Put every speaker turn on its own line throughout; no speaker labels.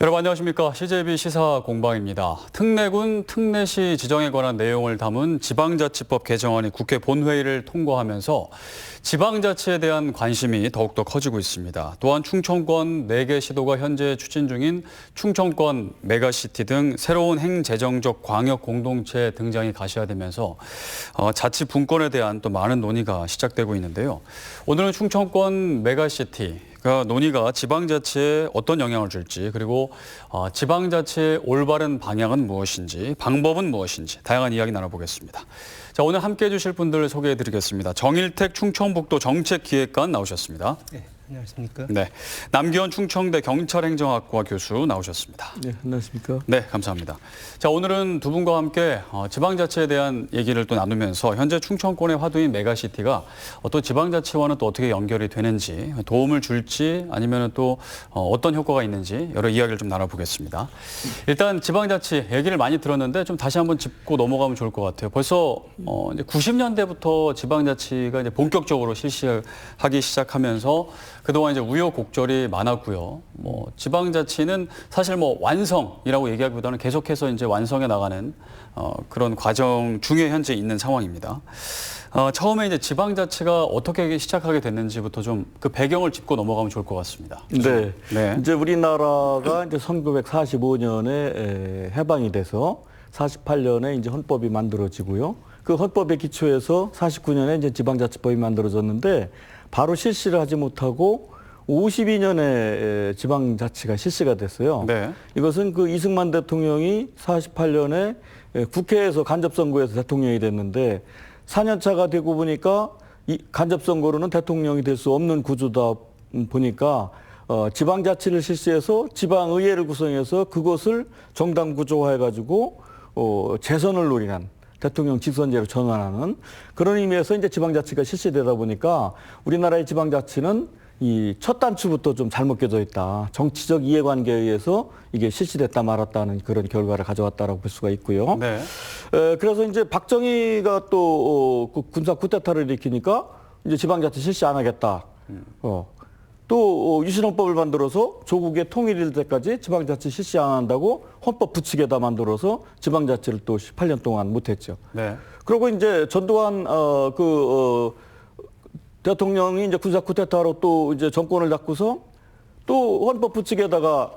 여러분 안녕하십니까. CJB 시사공방입니다. 특례군 특례시 지정에 관한 내용을 담은 지방자치법 개정안이 국회 본회의를 통과하면서 지방자치에 대한 관심이 더욱더 커지고 있습니다. 또한 충청권 4개 시도가 현재 추진 중인 충청권 메가시티 등 새로운 행재정적 광역 공동체 등장이 가시화되면서 자치 분권에 대한 또 많은 논의가 시작되고 있는데요. 오늘은 충청권 메가시티 논의가 지방자치에 어떤 영향을 줄지, 그리고 지방자치의 올바른 방향은 무엇인지, 방법은 무엇인지 다양한 이야기 나눠보겠습니다. 자, 오늘 함께해 주실 분들 소개해드리겠습니다. 정일택 충청북도 정책기획관 나오셨습니다.
네, 안녕하십니까.
네, 남기현 충청대 경찰행정학과 교수 나오셨습니다.
네, 안녕하십니까.
네, 감사합니다. 자, 오늘은 두 분과 함께 지방자치에 대한 얘기를 또 나누면서 현재 충청권의 화두인 메가시티가 또 지방자치와는 또 어떻게 연결이 되는지, 도움을 줄지 아니면 또 어떤 효과가 있는지 여러 이야기를 좀 나눠보겠습니다. 일단 지방자치 얘기를 많이 들었는데 좀 다시 한번 짚고 넘어가면 좋을 것 같아요. 벌써 이제 90년대부터 지방자치가 이제 본격적으로 실시하기 시작하면서 그동안 이제 우여곡절이 많았고요. 지방자치는 사실 완성이라고 얘기하기보다는 계속해서 이제 완성해 나가는 그런 과정 중에 현재 있는 상황입니다. 처음에 이제 지방자치가 어떻게 시작하게 됐는지부터 좀 그 배경을 짚고 넘어가면 좋을 것 같습니다.
네.
네.
이제 우리나라가 이제 1945년에 해방이 돼서 48년에 이제 헌법이 만들어지고요. 그 헌법의 기초에서 49년에 이제 지방자치법이 만들어졌는데 바로 실시를 하지 못하고 52년에 지방자치가 실시가 됐어요.
네.
이것은 그 이승만 대통령이 48년에 국회에서 간접선거에서 대통령이 됐는데 4년 차가 되고 보니까 이 간접선거로는 대통령이 될 수 없는 구조다 보니까 지방자치를 실시해서 지방의회를 구성해서 그것을 정당 구조화해가지고 재선을 노리는 대통령 직선제로 전환하는 그런 의미에서 이제 지방자치가 실시되다 보니까 우리나라의 지방자치는 이 첫 단추부터 좀 잘못 껴져 있다. 정치적 이해관계에 의해서 이게 실시됐다 말았다는 그런 결과를 가져왔다라고 볼 수가 있고요.
네.
그래서 이제 박정희가 또 그 군사 쿠데타를 일으키니까 이제 지방자치 실시 안 하겠다. 또 유신헌법을 만들어서 조국의 통일일 때까지 지방자치 실시 안 한다고 헌법 부칙에다 만들어서 지방자치를 또 18년 동안 못했죠.
네.
그리고 이제 전두환 대통령이 이제 군사 쿠데타로 또 이제 정권을 잡고서 또 헌법 부칙에다가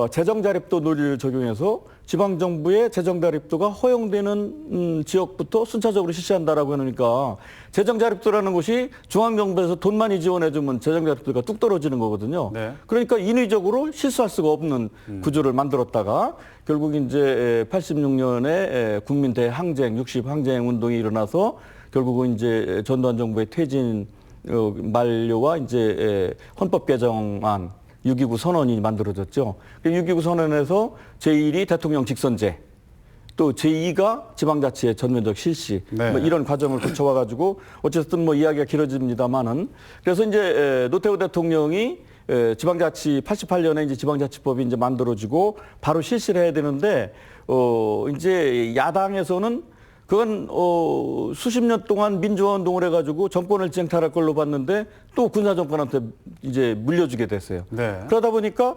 재정 자립도 논리를 적용해서 지방 정부의 재정 자립도가 허용되는 지역부터 순차적으로 실시한다라고 하니까 재정 자립도라는 것이 중앙 정부에서 돈 많이 지원해 주면 재정 자립도가 뚝 떨어지는 거거든요.
네.
그러니까 인위적으로 실수할 수가 없는 구조를 만들었다가 결국 이제 86년에 국민 대항쟁, 60 항쟁 운동이 일어나서 결국은 이제 전두환 정부의 퇴진 만료와 이제 헌법 개정안 6.29 선언이 만들어졌죠. 6.29 선언에서 제1이 대통령 직선제, 또 제2가 지방자치의 전면적 실시,
네.
이런 과정을 거쳐와가지고 어쨌든 이야기가 길어집니다만은 그래서 이제 노태우 대통령이 지방자치 88년에 이제 지방자치법이 이제 만들어지고 바로 실시를 해야 되는데 이제 야당에서는 그건 수십 년 동안 민주화 운동을 해가지고 정권을 쟁탈할 걸로 봤는데 또 군사 정권한테 이제 물려주게 됐어요.
네.
그러다 보니까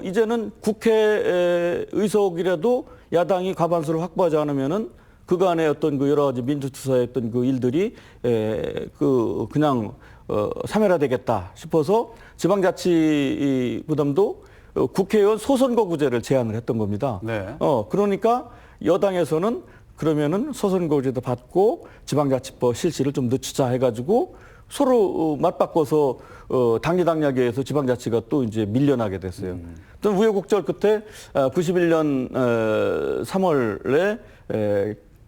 이제는 국회 의석이라도 야당이 과반수를 확보하지 않으면은 그간의 어떤 그 여러 가지 민주투사의 어떤 그 일들이 그냥 사멸화되겠다 싶어서 지방자치 부담도 국회의원 소선거구제를 제안을 했던 겁니다.
네.
그러니까 여당에서는 그러면은 소선거구제도 받고 지방자치법 실시를 좀 늦추자 해가지고 서로 맞바꿔서 당리당략에 서 지방자치가 또 이제 밀려나게 됐어요. 또 우여곡절 끝에 91년 3월에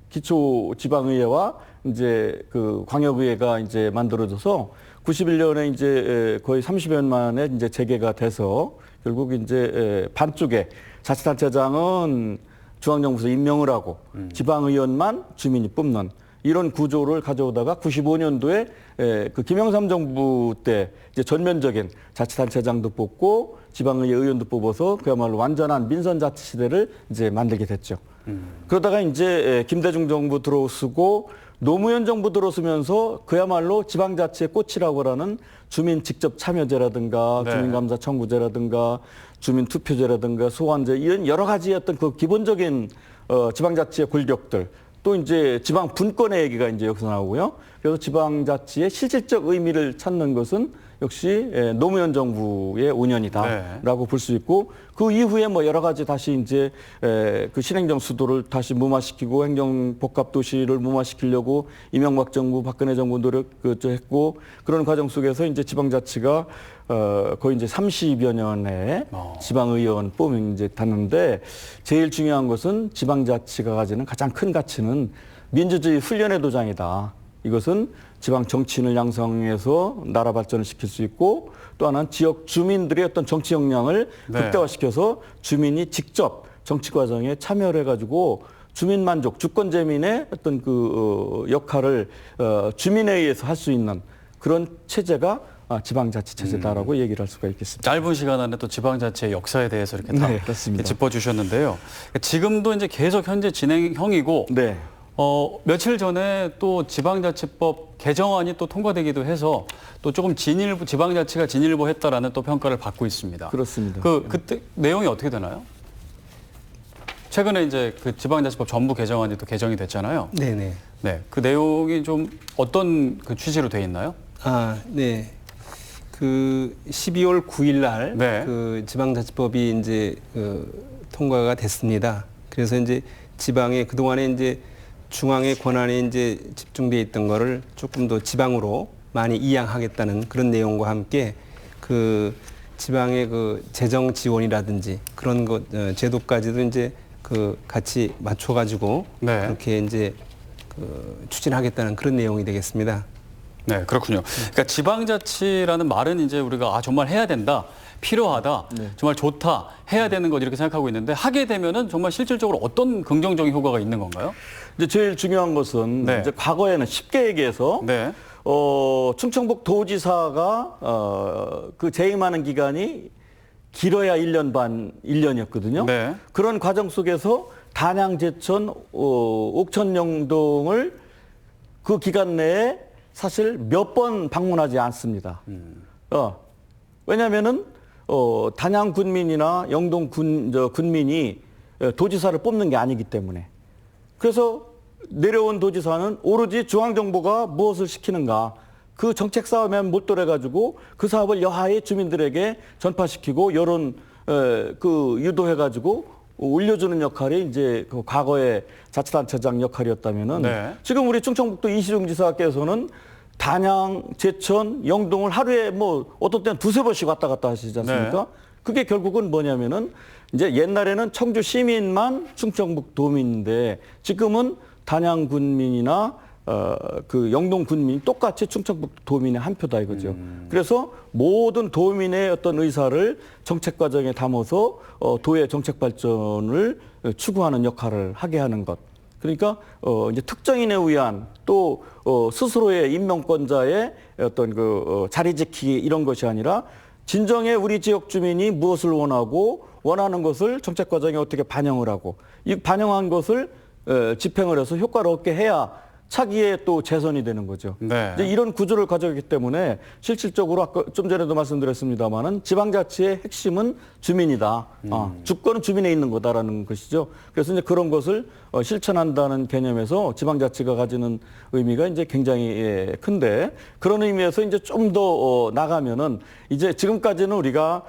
기초지방의회와 이제 그 광역의회가 이제 만들어져서 91년에 이제 거의 30년 만에 이제 재개가 돼서 결국 이제 반쪽에 자치단체장은 중앙정부에서 임명을 하고 지방의원만 주민이 뽑는 이런 구조를 가져오다가 95년도에 그 김영삼 정부 때 이제 전면적인 자치단체장도 뽑고 지방의회 의원도 뽑아서 그야말로 완전한 민선자치 시대를 이제 만들게 됐죠. 그러다가 이제 김대중 정부 들어서고 노무현 정부 들어서면서 그야말로 지방자치의 꽃이라고 하는 주민 직접 참여제라든가
네.
주민감사 청구제라든가 주민투표제라든가 소환제 이런 여러 가지 어떤 그 기본적인 지방자치의 골격들 또 이제 지방 분권의 얘기가 이제 여기서 나오고요. 그래서 지방자치의 실질적 의미를 찾는 것은 역시 노무현 정부의 5년이다라고 볼 수 있고 그 이후에 뭐 여러 가지 다시 이제 그 신행정 수도를 다시 무마시키고 행정 복합 도시를 무마시키려고 이명박 정부, 박근혜 정부 노력했고 그런 과정 속에서 이제 지방자치가 거의 이제 30여 년의 지방의원 뽐이 이제 탔는데 제일 중요한 것은 지방자치가 가지는 가장 큰 가치는 민주주의 훈련의 도장이다. 이것은 지방 정치인을 양성해서 나라 발전을 시킬 수 있고 또 하나는 지역 주민들의 어떤 정치 역량을 극대화시켜서 주민이 직접 정치 과정에 참여를 해가지고 주민 만족, 주권재민의 어떤 그 역할을 주민에 의해서 할 수 있는 그런 체제가 지방자치 체제다라고 얘기를 할 수가 있겠습니다.
짧은 시간 안에 또 지방자치의 역사에 대해서 이렇게 다
그렇습니다.
짚어주셨는데요. 지금도 이제 계속 현재 진행형이고
네.
며칠 전에 또 지방자치법 개정안이 또 통과되기도 해서 또 조금 지방자치가 진일보했다라는 또 평가를 받고 있습니다.
그렇습니다.
그때 내용이 어떻게 되나요? 최근에 이제 그 지방자치법 전부 개정안이 또 개정이 됐잖아요.
네네.
네, 그 내용이 좀 어떤 그 취지로 돼 있나요?
네. 그 12월 9일 날
네.
그 지방자치법이 이제 통과가 됐습니다. 그래서 이제 지방에 그동안에 이제 중앙의 권한에 이제 집중돼 있던 거를 조금 더 지방으로 많이 이양하겠다는 그런 내용과 함께 그 지방의 그 재정 지원이라든지 그런 것 제도까지도 이제 그 같이 맞춰가지고
네.
그렇게 이제 그 추진하겠다는 그런 내용이 되겠습니다.
네, 그렇군요. 그러니까 지방자치라는 말은 이제 우리가 정말 해야 된다, 필요하다, 정말 좋다, 해야 되는 것 이렇게 생각하고 있는데 하게 되면은 정말 실질적으로 어떤 긍정적인 효과가 있는 건가요?
이제 제일 중요한 것은
네.
이제 과거에는 쉽게 얘기해서
네.
충청북 도지사가 그 재임하는 기간이 길어야 1년 반, 1년이었거든요.
네.
그런 과정 속에서 단양, 제천, 옥천, 영동을 그 기간 내에 사실 몇 번 방문하지 않습니다. 왜냐하면은 단양 군민이나 영동 군민이 도지사를 뽑는 게 아니기 때문에. 그래서 내려온 도지사는 오로지 중앙정부가 무엇을 시키는가 그 정책 싸움에 몰두해가지고 그 사업을 여하의 주민들에게 전파시키고 여론 그 유도해가지고 올려주는 역할이 이제 그 과거의 자치단체장 역할이었다면은
네.
지금 우리 충청북도 이시중 지사께서는 단양, 제천, 영동을 하루에 뭐 어떤 때는 두세 번씩 왔다 갔다 하시지 않습니까?
네.
그게 결국은 뭐냐면은 이제 옛날에는 청주 시민만 충청북 도민인데 지금은 단양 군민이나 그 영동 군민이 똑같이 충청북 도민의 한 표다 이거죠. 그래서 모든 도민의 어떤 의사를 정책 과정에 담아서 도의 정책 발전을 추구하는 역할을 하게 하는 것. 그러니까 이제 특정인에 의한 또 스스로의 임명권자의 어떤 그 자리 지키기 이런 것이 아니라 진정의 우리 지역 주민이 무엇을 원하고 원하는 것을 정책 과정에 어떻게 반영을 하고 이 반영한 것을 집행을 해서 효과를 얻게 해야 차기에 또 재선이 되는 거죠.
네.
이제 이런 구조를 가져오기 때문에 실질적으로 아까 좀 전에도 말씀드렸습니다마는 지방자치의 핵심은 주민이다. 주권은 주민에 있는 거다라는 것이죠. 그래서 이제 그런 것을 실천한다는 개념에서 지방자치가 가지는 의미가 이제 굉장히 큰데 그런 의미에서 이제 좀 더 나가면은 이제 지금까지는 우리가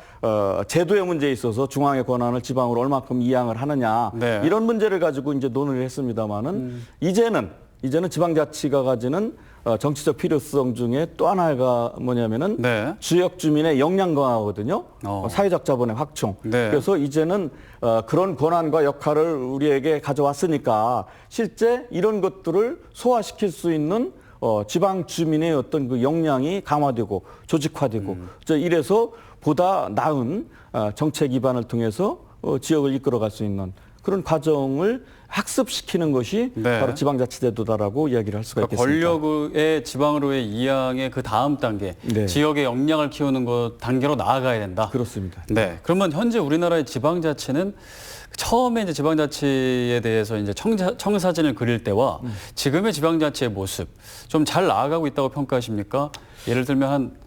제도의 문제에 있어서 중앙의 권한을 지방으로 얼마큼 이양을 하느냐
네.
이런 문제를 가지고 이제 논의를 했습니다마는 이제는 지방자치가 가지는 정치적 필요성 중에 또 하나가 뭐냐면은
네.
지역 주민의 역량 강화거든요. 사회적 자본의 확충.
네.
그래서 이제는 그런 권한과 역할을 우리에게 가져왔으니까 실제 이런 것들을 소화시킬 수 있는 지방 주민의 어떤 그 역량이 강화되고 조직화되고 이래서 보다 나은 정책 기반을 통해서 지역을 이끌어갈 수 있는 그런 과정을 학습시키는 것이
네.
바로 지방자치제도다라고 이야기를 할 수가
그러니까
있겠습니다.
권력의 지방으로의 이양의 그 다음 단계,
네.
지역의 역량을 키우는 것 단계로 나아가야 된다.
그렇습니다.
네. 그러면 현재 우리나라의 지방자치는 처음에 이제 지방자치에 대해서 이제 청사진을 그릴 때와 지금의 지방자치의 모습 좀 잘 나아가고 있다고 평가하십니까? 예를 들면 한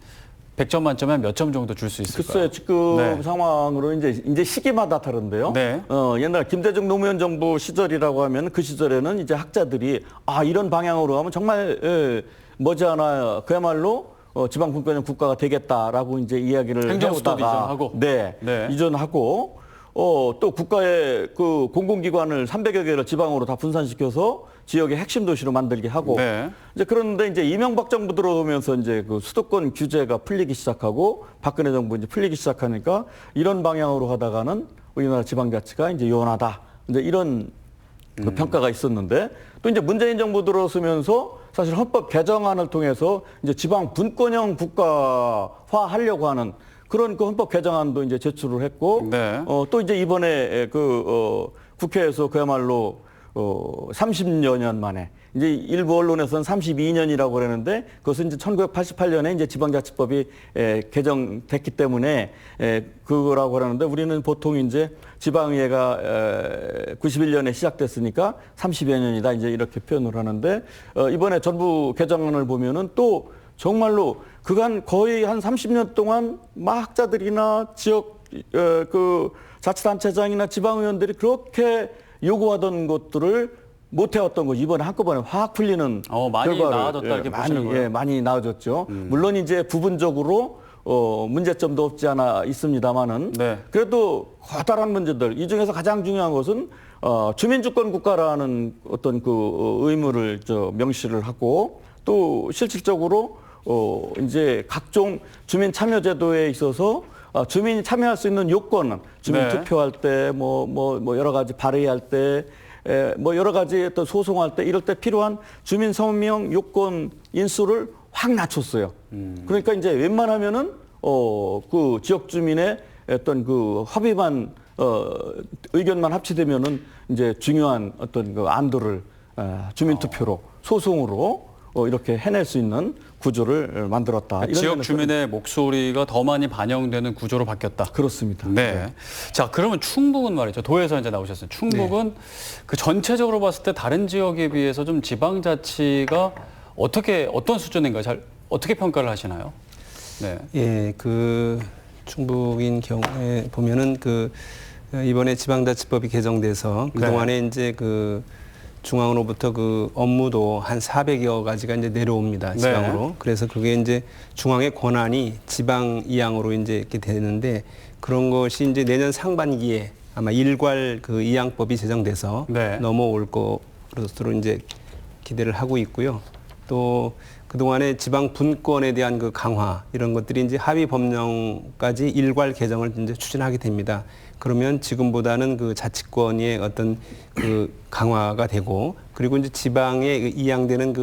100점 만점에 한 몇 점 정도 줄 수 있을까요?
글쎄요, 지금
네.
상황으로 이제 시기마다 다른데요.
네.
옛날 김대중 노무현 정부 시절이라고 하면 그 시절에는 이제 학자들이 이런 방향으로 하면 정말 머지않아 그야말로 지방 분권형 국가가 되겠다라고 이제 이야기를
행정수도도
해오다가
이전하고.
네. 이전하고 또 국가의 그 공공기관을 300여 개를 지방으로 다 분산시켜서 지역의 핵심 도시로 만들게 하고
네.
이제 그런데 이제 이명박 정부 들어오면서 이제 그 수도권 규제가 풀리기 시작하고 박근혜 정부 이제 풀리기 시작하니까 이런 방향으로 하다가는 우리나라 지방자치가 이제 요원하다. 이제 이런 그 평가가 있었는데 또 이제 문재인 정부 들어서면서 사실 헌법 개정안을 통해서 이제 지방 분권형 국가화 하려고 하는 그런 그 헌법 개정안도 이제 제출을 했고
네.
또 이제 이번에 국회에서 그야말로 30여 년 만에 이제 일부 언론에서는 32년이라고 그러는데 그것은 이제 1988년에 이제 지방자치법이 개정됐기 때문에 그거라고 그러는데 우리는 보통 이제 지방의회가 91년에 시작됐으니까 30여 년이다 이제 이렇게 표현을 하는데 이번에 전부 개정안을 보면은 또 정말로 그간 거의 한 30년 동안 학자들이나 지역 그 자치단체장이나 지방의원들이 그렇게 요구하던 것들을 못 해왔던 거 이번에 한꺼번에 확 풀리는
많이
결과를
나아졌다 이렇게 보시는 거예요?
많이 나아졌죠. 물론 이제 부분적으로 문제점도 없지 않아 있습니다만은
네.
그래도 커다란 문제들 이 중에서 가장 중요한 것은 주민주권 국가라는 어떤 그 의무를 명시를 하고 또 실질적으로 이제 각종 주민 참여 제도에 있어서 주민이 참여할 수 있는 요건은 주민
네.
투표할 때 뭐 여러 가지 발의할 때 뭐 여러 가지 또 소송할 때 이럴 때 필요한 주민 서명 요건 인수를 확 낮췄어요. 그러니까 이제 웬만하면은 그 지역 주민의 어떤 그 합의만 의견만 합치되면은 이제 중요한 어떤 그 안도를 주민 투표로 소송으로 이렇게 해낼 수 있는 구조를 만들었다. 이런
지역
면에서는
주민의 목소리가 더 많이 반영되는 구조로 바뀌었다.
그렇습니다.
네. 자, 그러면 충북은 말이죠. 도에서 이제 나오셨어요. 충북은 그 전체적으로 봤을 때 다른 지역에 비해서 좀 지방자치가 어떤 수준인가 어떻게 평가를 하시나요? 네.
예, 그 충북인 경우에 보면은 이번에 지방자치법이 개정돼서 그동안에 이제 중앙으로부터 그 업무도 한 400여 가지가 이제 내려옵니다. 지방으로.
네.
그래서 그게 이제 중앙의 권한이 지방 이양으로 이제 이렇게 되는데 그런 것이 이제 내년 상반기에 아마 일괄 그 이양법이 제정돼서
네.
넘어올 것으로 이제 기대를 하고 있고요. 또 그동안에 지방 분권에 대한 그 강화 이런 것들이 이제 하위 법령까지 일괄 개정을 이제 추진하게 됩니다. 그러면 지금보다는 그 자치권의 어떤 그 강화가 되고 그리고 이제 지방에 이양되는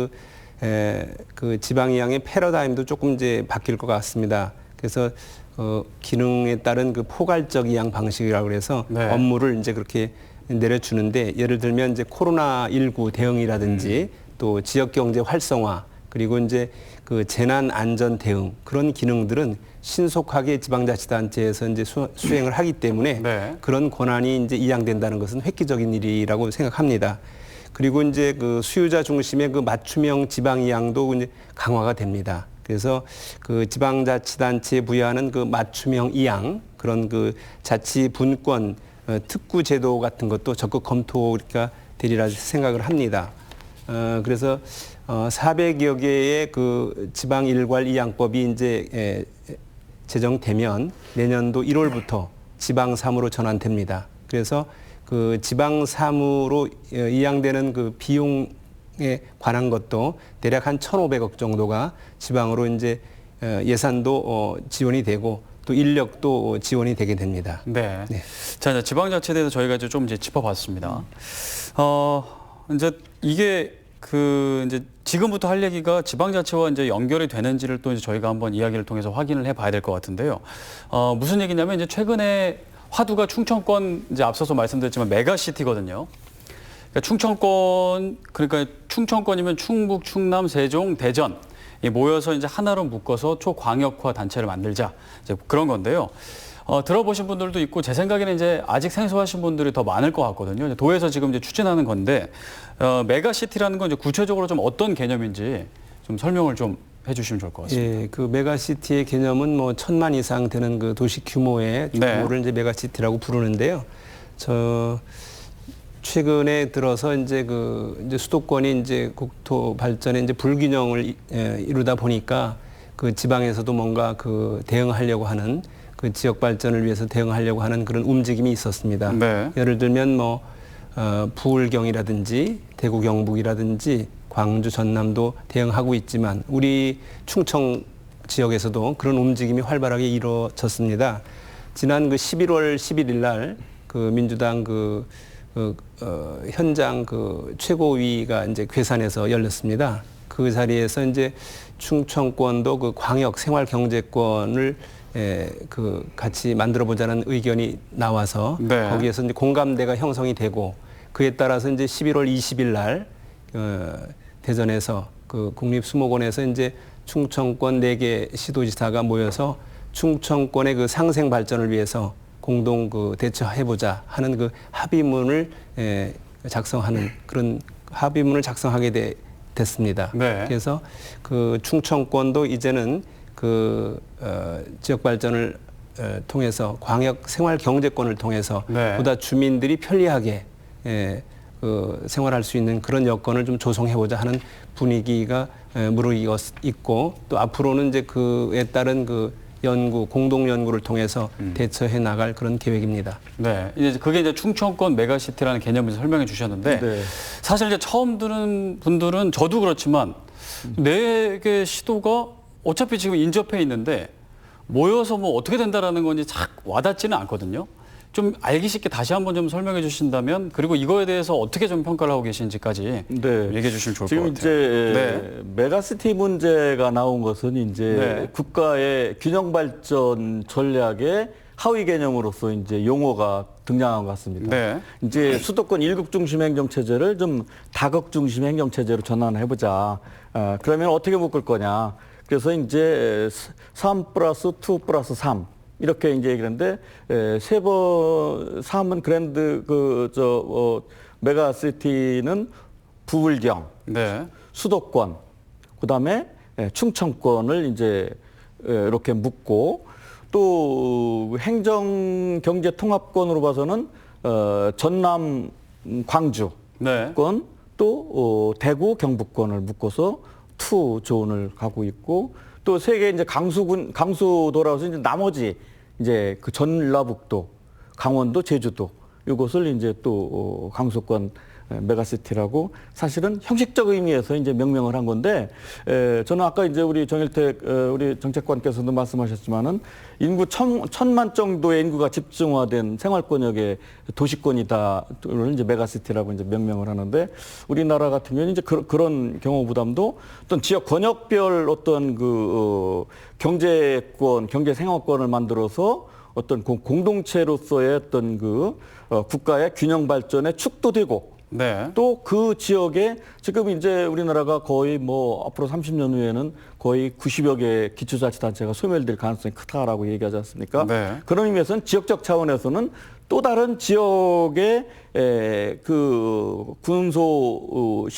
그 지방 이양의 패러다임도 조금 이제 바뀔 것 같습니다. 그래서 기능에 따른 그 포괄적 이양 방식이라고 그래서
네.
업무를 이제 그렇게 내려주는데 예를 들면 이제 코로나19 대응이라든지 또 지역 경제 활성화 그리고 이제 그 재난 안전 대응 그런 기능들은 신속하게 지방자치단체에서 이제 수행을 하기 때문에
네.
그런 권한이 이제 이양된다는 것은 획기적인 일이라고 생각합니다. 그리고 이제 그 수요자 중심의 그 맞춤형 지방 이양도 이제 강화가 됩니다. 그래서 그 지방자치단체에 부여하는 그 맞춤형 이양 그런 그 자치 분권 특구 제도 같은 것도 적극 검토가 되리라 생각을 합니다. 그래서 400여 개의 그 지방 일괄 이양법이 이제 제정되면 내년도 1월부터 지방 3으로 전환됩니다. 그래서 그 지방 3으로 이양되는 그 비용에 관한 것도 대략 한 1,500억 정도가 지방으로 이제 예산도 지원이 되고 또 인력도 지원이 되게 됩니다.
네.
네.
자, 이제 지방자치에 대해서 저희가 이제 좀 이제 짚어봤습니다. 이제 이게 이제 지금부터 할 얘기가 지방자치와 이제 연결이 되는지를 또 이제 저희가 한번 이야기를 통해서 확인을 해봐야 될 것 같은데요. 무슨 얘기냐면 이제 최근에 화두가 충청권 이제 앞서서 말씀드렸지만 메가시티거든요. 그러니까 충청권이면 충북, 충남, 세종, 대전 이 모여서 이제 하나로 묶어서 초광역화 단체를 만들자 이제 그런 건데요. 들어보신 분들도 있고 제 생각에는 이제 아직 생소하신 분들이 더 많을 것 같거든요. 이제 도에서 지금 이제 추진하는 건데 메가시티라는 건 이제 구체적으로 좀 어떤 개념인지 좀 설명을 좀 해주시면 좋을 것 같습니다.
예, 그 메가시티의 개념은 뭐 1,000만 이상 되는 그 도시 규모의
네.
규모를 이제 메가시티라고 부르는데요. 최근에 들어서 이제 이제 수도권이 이제 국토 발전에 이제 불균형을 이루다 보니까 그 지방에서도 뭔가 대응하려고 하는 그 지역 발전을 위해서 대응하려고 하는 그런 움직임이 있었습니다.
네.
예를 들면 부울경이라든지 대구 경북이라든지 광주 전남도 대응하고 있지만 우리 충청 지역에서도 그런 움직임이 활발하게 이루어졌습니다. 지난 11월 11일 날 민주당 현장 최고위가 이제 괴산에서 열렸습니다. 그 자리에서 이제 충청권도 광역 생활 경제권을 같이 만들어 보자는 의견이 나와서
네.
거기에서 이제 공감대가 형성이 되고 그에 따라서 이제 11월 20일 날 대전에서 국립수목원에서 이제 충청권 4개 시도지사가 모여서 충청권의 상생 발전을 위해서 공동 대처해보자 하는 합의문을 작성하는 그런 합의문을 작성하게 됐습니다.
네.
그래서 충청권도 이제는 지역 발전을 통해서 광역 생활 경제권을 통해서
네.
보다 주민들이 편리하게 생활할 수 있는 그런 여건을 좀 조성해보자 하는 분위기가 무르익고 있고 또 앞으로는 이제 그에 따른 공동 연구를 통해서 대처해 나갈 그런 계획입니다.
네, 이제 그게 이제 충청권 메가시티라는 개념을 설명해 주셨는데
네.
사실 이제 처음 듣는 분들은 저도 그렇지만 4개 시도가 어차피 지금 인접해 있는데 모여서 뭐 어떻게 된다라는 건지 잘 와닿지는 않거든요. 좀 알기 쉽게 다시 한번 좀 설명해 주신다면 그리고 이거에 대해서 어떻게 좀 평가를 하고 계신지까지
네.
얘기해 주시면 좋을 것
지금
같아요.
이제 메가시티 문제가 나온 것은 이제
네.
국가의 균형 발전 전략의 하위 개념으로서 이제 용어가 등장한 것 같습니다.
네.
이제 수도권 일국 중심 행정 체제를 좀 다극 중심 행정 체제로 전환해 보자. 그러면 어떻게 묶을 거냐? 그래서 이제 3+2+3 이렇게 이제 얘기하는데 3은 그랜드 메가시티는 부울경,
네.
수도권, 그다음에 충청권을 이제 이렇게 묶고 또 행정 경제 통합권으로 봐서는 전남 광주권
네.
또 대구 경북권을 묶어서 투 존을 가고 있고 또 세계 이제 강수도라서 이제 나머지 이제 전라북도, 강원도, 제주도 이것을 이제 또 강수권 메가시티라고 사실은 형식적 의미에서 이제 명명을 한 건데 저는 아까 이제 우리 정일택 우리 정책관께서도 말씀하셨지만은 인구 1,000만 정도의 인구가 집중화된 생활권역의 도시권이다를 이제 메가시티라고 이제 명명을 하는데 우리나라 같은 경우는 이제 그런 경우 부담도 어떤 지역 권역별 어떤 경제권, 경제 생활권을 만들어서 어떤 공동체로서의 어떤 국가의 균형 발전에 축도되고
네.
또 그 지역에 지금 이제 우리나라가 거의 뭐 앞으로 30년 후에는 거의 90여 개의 기초자치단체가 소멸될 가능성이 크다라고 얘기하지 않습니까?
네.
그런 의미에서는 지역적 차원에서는 또 다른 지역의 군소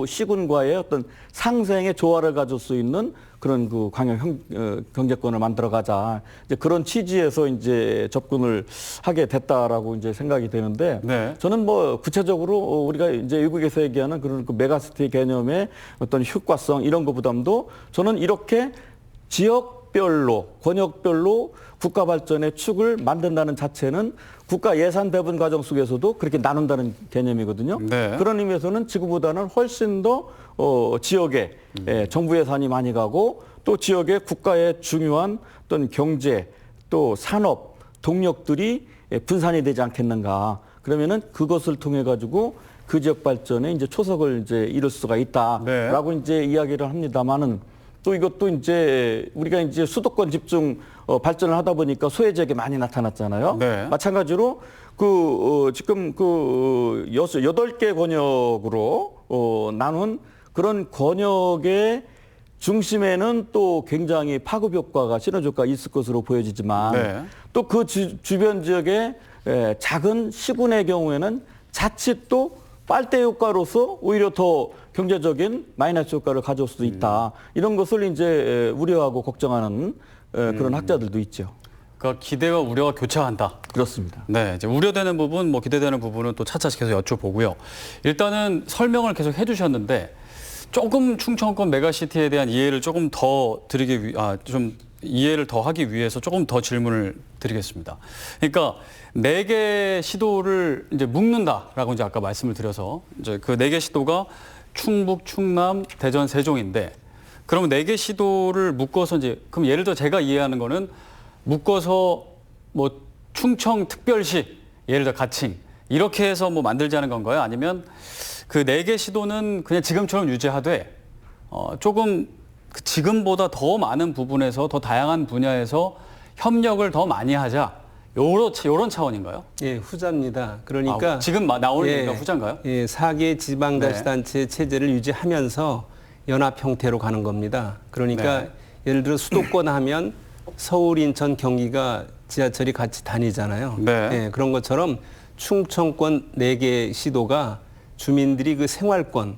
시군과의 어떤 상생의 조화를 가질 수 있는 그런 광역 경제권을 만들어 가자. 이제 그런 취지에서 이제 접근을 하게 됐다라고 이제 생각이 되는데
네.
저는 뭐 구체적으로 우리가 이제 외국에서 얘기하는 그런 메가시티 개념의 어떤 효과성 이런 것보다도 저는 이렇게 지역별로 권역별로 국가 발전의 축을 만든다는 자체는 국가 예산 배분 과정 속에서도 그렇게 나눈다는 개념이거든요.
네.
그런 의미에서는 지구보다는 훨씬 더 지역에 정부 예산이 많이 가고 또 지역에 국가의 중요한 어떤 경제 또 산업 동력들이 분산이 되지 않겠는가. 그러면은 그것을 통해 가지고 그 지역 발전에 이제 초석을 이제 이룰 수가 있다라고
네.
이제 이야기를 합니다만은 또 이것도 이제 우리가 이제 수도권 집중 발전을 하다 보니까 소외 지역이 많이 나타났잖아요.
네.
마찬가지로 지금 8개 권역으로 나눈 그런 권역의 중심에는 또 굉장히 파급 효과가 시너지 효과가 있을 것으로 보여지지만
네.
또 그 주변 지역의 작은 시군의 경우에는 자칫 또 빨대 효과로서 오히려 더 경제적인 마이너스 효과를 가져올 수도 있다. 이런 것을 이제 우려하고 걱정하는 그런 학자들도 있죠.
그러니까 기대와 우려가 교차한다.
그렇습니다.
네, 이제 우려되는 부분, 뭐 기대되는 부분은 또 차차 계속 여쭤보고요. 일단은 설명을 계속 해주셨는데 조금 충청권 메가시티에 대한 이해를 조금 더 좀 이해를 더 하기 위해서 조금 더 질문을 드리겠습니다. 그러니까 4개 시도를 이제 묶는다라고 이제 아까 말씀을 드려서 이제 그 4개 시도가 충북, 충남, 대전, 세종인데 그러면 4개 시도를 묶어서 이제 그럼 예를 들어 제가 이해하는 거는 묶어서 뭐 충청특별시 예를 들어 가칭 이렇게 해서 뭐 만들자는 건가요? 아니면 그 4개 시도는 그냥 지금처럼 유지하되 조금 그 지금보다 더 많은 부분에서 더 다양한 분야에서 협력을 더 많이 하자 요런 차원인가요?
예, 후자입니다. 그러니까
지금 나오는 얘기가 후자인가요?
예, 4개 지방자치단체 체제를 유지하면서 연합 형태로 가는 겁니다. 그러니까
네.
예를 들어 수도권 하면 서울, 인천, 경기가 지하철이 같이 다니잖아요.
네.
예, 그런 것처럼 충청권 4개 시도가 주민들이 그 생활권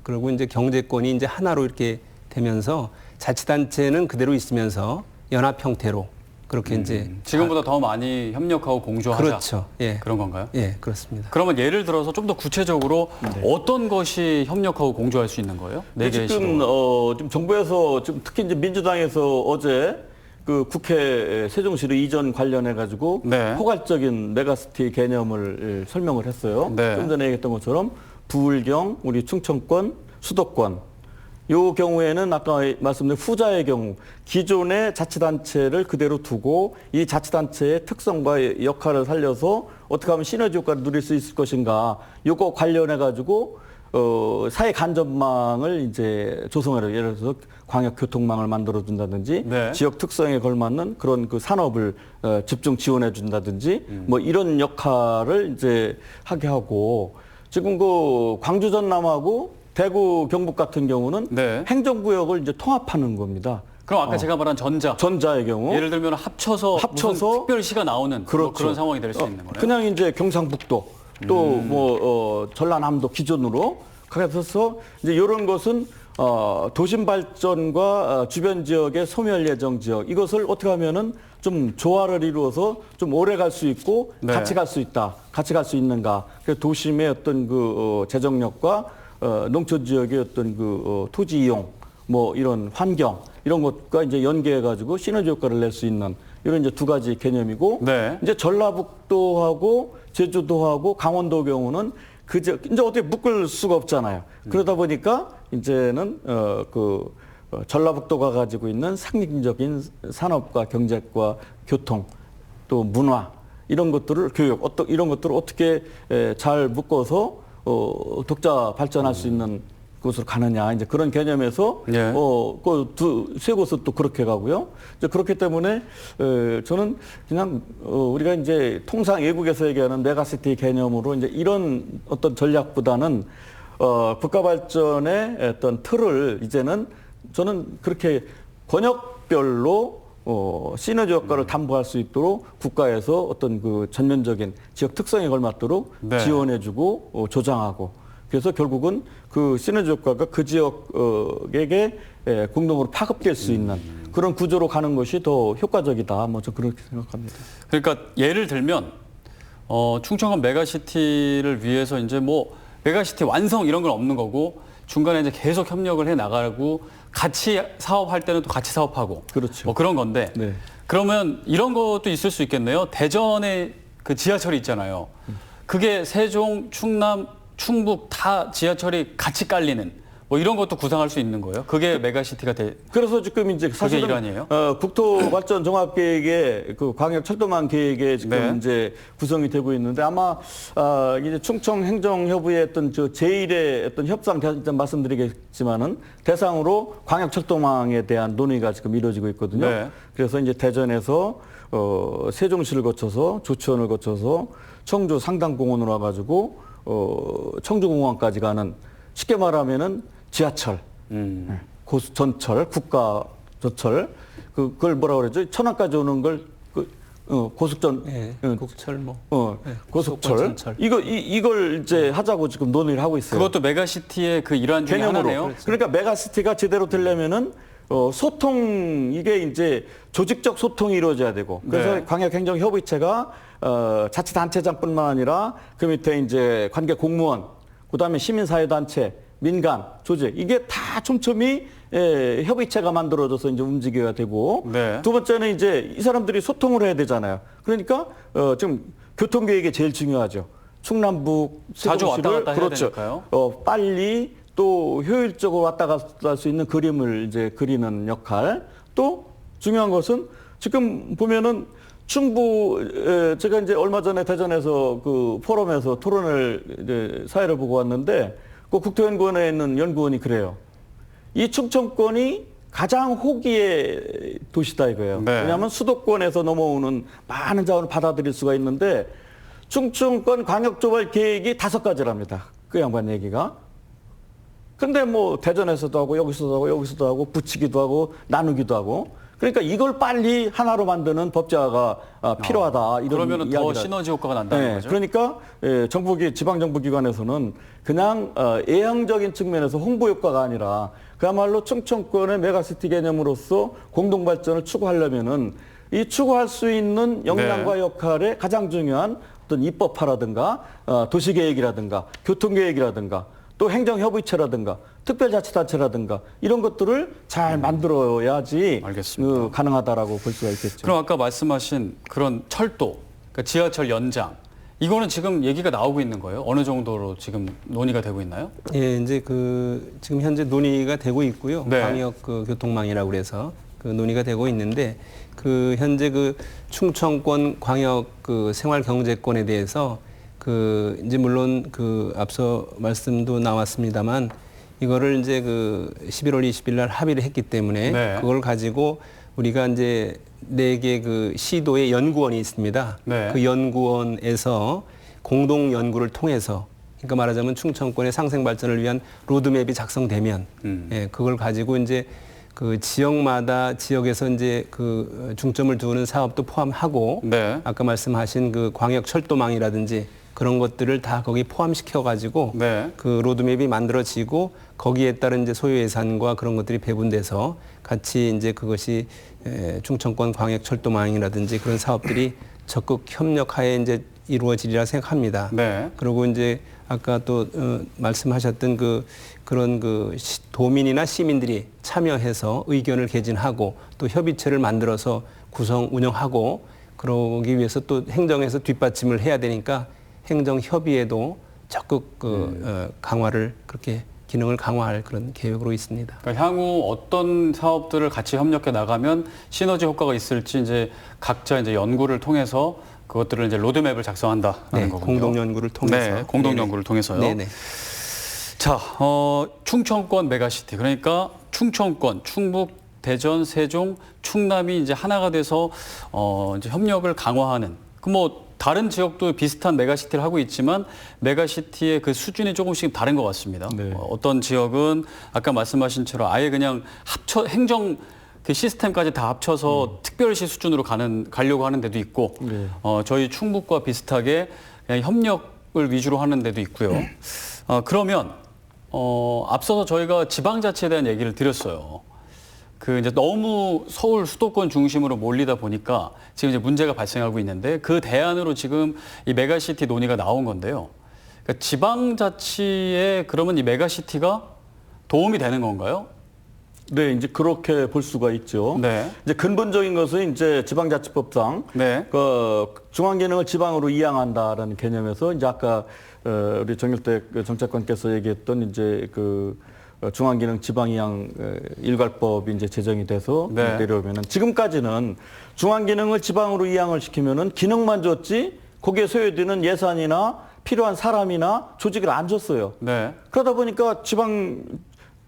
그리고 이제 경제권이 이제 하나로 이렇게 되면서 자치단체는 그대로 있으면서 연합 형태로 그렇게 이제
지금보다 더 많이 협력하고 공조하자.
그렇죠. 예.
그런 건가요?
예, 그렇습니다.
그러면 예를 들어서 좀 더 구체적으로 어떤 것이 협력하고 공조할 수 있는 거예요? 4개의
지금
시도.
지금 정부에서 지금 특히 이제 민주당에서 어제 그 국회 세종시로 이전 관련해 가지고
네.
포괄적인 메가시티 개념을 설명을 했어요.
네.
좀 전에 얘기했던 것처럼 부울경, 우리 충청권, 수도권 요 경우에는 아까 말씀드린 후자의 경우 기존의 자치단체를 그대로 두고 이 자치단체의 특성과 역할을 살려서 어떻게 하면 시너지 효과를 누릴 수 있을 것인가 요거 관련해 가지고 사회 간접망을 이제 조성하려 예를 들어서 광역 교통망을 만들어 준다든지
네.
지역 특성에 걸맞는 그런 그 산업을 집중 지원해 준다든지 뭐 이런 역할을 이제 하게 하고 지금 그 광주 전남하고 대구 경북 같은 경우는
네.
행정구역을 이제 통합하는 겁니다.
그럼 아까 제가 말한 전자의
경우
예를 들면 합쳐서 무슨 특별시가 나오는 뭐
그렇죠.
그런 상황이 될 수 있는 거네요.
그냥 이제 경상북도 또 뭐 전라남도 기준으로 그래서 이제 이런 것은 도심 발전과 주변 지역의 소멸 예정 지역 이것을 어떻게 하면은 좀 조화를 이루어서 좀 오래 갈 수 있고
네.
같이 갈 수 있다. 같이 갈 수 있는가. 그래서 도심의 어떤 그 재정력과 농촌 지역의 어떤 그 토지 이용 뭐 이런 환경 이런 것과 이제 연계해 가지고 시너지 효과를 낼 수 있는 이런 이제 2가지 개념이고
네.
이제 전라북도하고 제주도하고 강원도 경우는 이제 어떻게 묶을 수가 없잖아요. 그러다 보니까 이제는 전라북도가 가지고 있는 상징적인 산업과 경제과 교통 또 문화 이런 것들을 교육 이런 것들을 어떻게 잘 묶어서 독자 발전할 수 있는 곳으로 가느냐 이제 그런 개념에서
예.
세 곳을 또 그렇게 가고요. 이제 그렇기 때문에 저는 그냥 우리가 이제 통상 외국에서 얘기하는 메가시티 개념으로 이제 이런 어떤 전략보다는 국가 발전의 어떤 틀을 이제는 저는 그렇게 권역별로 시너지 효과를 담보할 수 있도록 국가에서 어떤 그 전면적인 지역 특성에 걸맞도록
네.
지원해주고 조장하고 그래서 결국은 그 시너지 효과가 그 지역에게 공동으로 파급될 수 있는 그런 구조로 가는 것이 더 효과적이다. 뭐 저 그렇게 생각합니다.
그러니까 예를 들면 충청권 메가시티를 위해서 이제 뭐 메가시티 완성 이런 건 없는 거고 중간에 이제 계속 협력을 해 나가고 같이 사업할 때는 또 같이 사업하고
그렇죠.
뭐 그런 건데
네.
그러면 이런 것도 있을 수 있겠네요. 대전에 그 지하철이 있잖아요. 그게 세종, 충남, 충북 다 지하철이 같이 깔리는 뭐 이런 것도 구상할 수 있는 거예요? 그게 메가시티가
그래서 지금 이제 사실은
일환이에요?
국토발전 종합계획의 그 광역철도망 계획에 지금
네.
이제 구성이 되고 있는데 아마 이제 충청행정협의회 어떤 저 제1의 어떤 협상 일단 말씀드리겠지만은 대상으로 광역철도망에 대한 논의가 지금 이루어지고 있거든요.
네.
그래서 이제 대전에서 세종시를 거쳐서 조치원을 거쳐서 청주 상당공원으로 와가지고 청주공항까지 가는 쉽게 말하면은 지하철, 전철, 국가 전철, 그걸 뭐라 그러죠? 천안까지 오는 걸 고속전,
예, 국철 뭐.
고속철.
전철.
이걸 이제 하자고 지금 논의를 하고 있어요.
그것도 메가시티의 그 일환 중에
개념으로.
하나네요.
그러니까 메가시티가 제대로 되려면은 소통 이게 이제 조직적 소통이 이루어져야 되고 그래서
네.
광역행정협의체가 자치단체장뿐만 아니라 그 밑에 이제 관계 공무원, 그다음에 시민사회단체, 민간, 조직 이게 다 촘촘히 협의체가 만들어져서 이제 움직여야 되고
네.
두 번째는 이제 이 사람들이 소통을 해야 되잖아요. 그러니까 지금 교통계획이 제일 중요하죠. 충남북
자주 왔다
세종시를
갔다 해야
그렇죠.
되니까요.
빨리 또 효율적으로 왔다 갔다 할 수 있는 그림을 이제 그리는 역할. 또 중요한 것은 지금 보면은 충북 제가 이제 얼마 전에 대전에서 그 포럼에서 토론을 이제 사회를 보고 왔는데 그 국토연구원에 있는 연구원이 그래요. 이 충청권이 가장 호기의 도시다 이거예요.
네.
왜냐하면 수도권에서 넘어오는 많은 자원을 받아들일 수가 있는데 충청권 광역조발 계획이 5가지랍니다. 그 양반 얘기가. 근데 뭐 대전에서도 하고 여기서도 하고 여기서도 하고 붙이기도 하고 나누기도 하고 그러니까 이걸 빨리 하나로 만드는 법제화가 필요하다 이런
그러면은 더
이야기를
시너지 효과가 난다는 거죠.
그러니까 지방정부기관에서는 그냥 예형적인 측면에서 홍보 효과가 아니라 그야말로 충청권의 메가시티 개념으로서 공동발전을 추구하려면은 이 추구할 수 있는 역량과
네.
역할에 가장 중요한 어떤 입법화라든가 도시계획이라든가 교통계획이라든가 또 행정협의체라든가 특별자치단체라든가 이런 것들을 잘 만들어야지
알겠습니다.
가능하다라고 볼 수가 있겠죠.
그럼 아까 말씀하신 그런 철도, 그러니까 지하철 연장, 이거는 지금 얘기가 나오고 있는 거예요? 어느 정도로 지금 논의가 되고 있나요?
예, 이제 지금 현재 논의가 되고 있고요.
네.
광역 교통망이라고 그래서 그 논의가 되고 있는데 현재 충청권 광역 생활경제권에 대해서 이제 물론 앞서 말씀도 나왔습니다만 이거를 이제 11월 20일 날 합의를 했기 때문에
네.
그걸 가지고 우리가 이제 4개 시도의 연구원이 있습니다.
네.
그 연구원에서 공동 연구를 통해서 그러니까 말하자면 충청권의 상생 발전을 위한 로드맵이 작성되면 예, 그걸 가지고 이제 지역마다 지역에서 이제 중점을 두는 사업도 포함하고
네.
아까 말씀하신 광역 철도망이라든지 그런 것들을 다 거기 포함시켜 가지고
네.
로드맵이 만들어지고 거기에 따른 이제 소요 예산과 그런 것들이 배분돼서 같이 이제 그것이 충청권 광역 철도망이라든지 그런 사업들이 적극 협력하에 이제 이루어지리라 생각합니다.
네.
그리고 이제 아까 또 말씀하셨던 그런 도민이나 시민들이 참여해서 의견을 개진하고 또 협의체를 만들어서 구성 운영하고 그러기 위해서 또 행정에서 뒷받침을 해야 되니까 행정 협의에도 적극 강화를 그렇게 기능을 강화할 그런 계획으로 있습니다.
그러니까 향후 어떤 사업들을 같이 협력해 나가면 시너지 효과가 있을지 이제 각자 이제 연구를 통해서 그것들을 이제 로드맵을 작성한다라는
네,
거군요.
공동 연구를 통해서.
네, 공동
네네.
연구를 통해서요.
네네.
자, 충청권 메가시티 그러니까 충청권, 충북, 대전, 세종, 충남이 이제 하나가 돼서 이제 협력을 강화하는 다른 지역도 비슷한 메가시티를 하고 있지만 메가시티의 그 수준이 조금씩 다른 것 같습니다.
네.
어떤 지역은 아까 말씀하신 처럼 아예 그냥 행정 그 시스템까지 다 합쳐서 특별시 수준으로 가려고 하는 데도 있고
네.
저희 충북과 비슷하게 그냥 협력을 위주로 하는 데도 있고요. 그러면 앞서서 저희가 지방자치에 대한 얘기를 드렸어요. 이제 너무 서울 수도권 중심으로 몰리다 보니까 지금 이제 문제가 발생하고 있는데 그 대안으로 지금 이 메가시티 논의가 나온 건데요. 그러니까 지방자치에 그러면 이 메가시티가 도움이 되는 건가요?
네, 이제 그렇게 볼 수가 있죠.
네.
이제 근본적인 것은 이제 지방자치법상
네.
중앙 기능을 지방으로 이양한다라는 개념에서 이제 아까 우리 정일택 정책관께서 얘기했던 이제 중앙기능 지방이양 일괄법이 이제 제정이 돼서
네.
내려오면은 지금까지는 중앙기능을 지방으로 이양을 시키면은 기능만 줬지 거기에 소요되는 예산이나 필요한 사람이나 조직을 안 줬어요.
네.
그러다 보니까 지방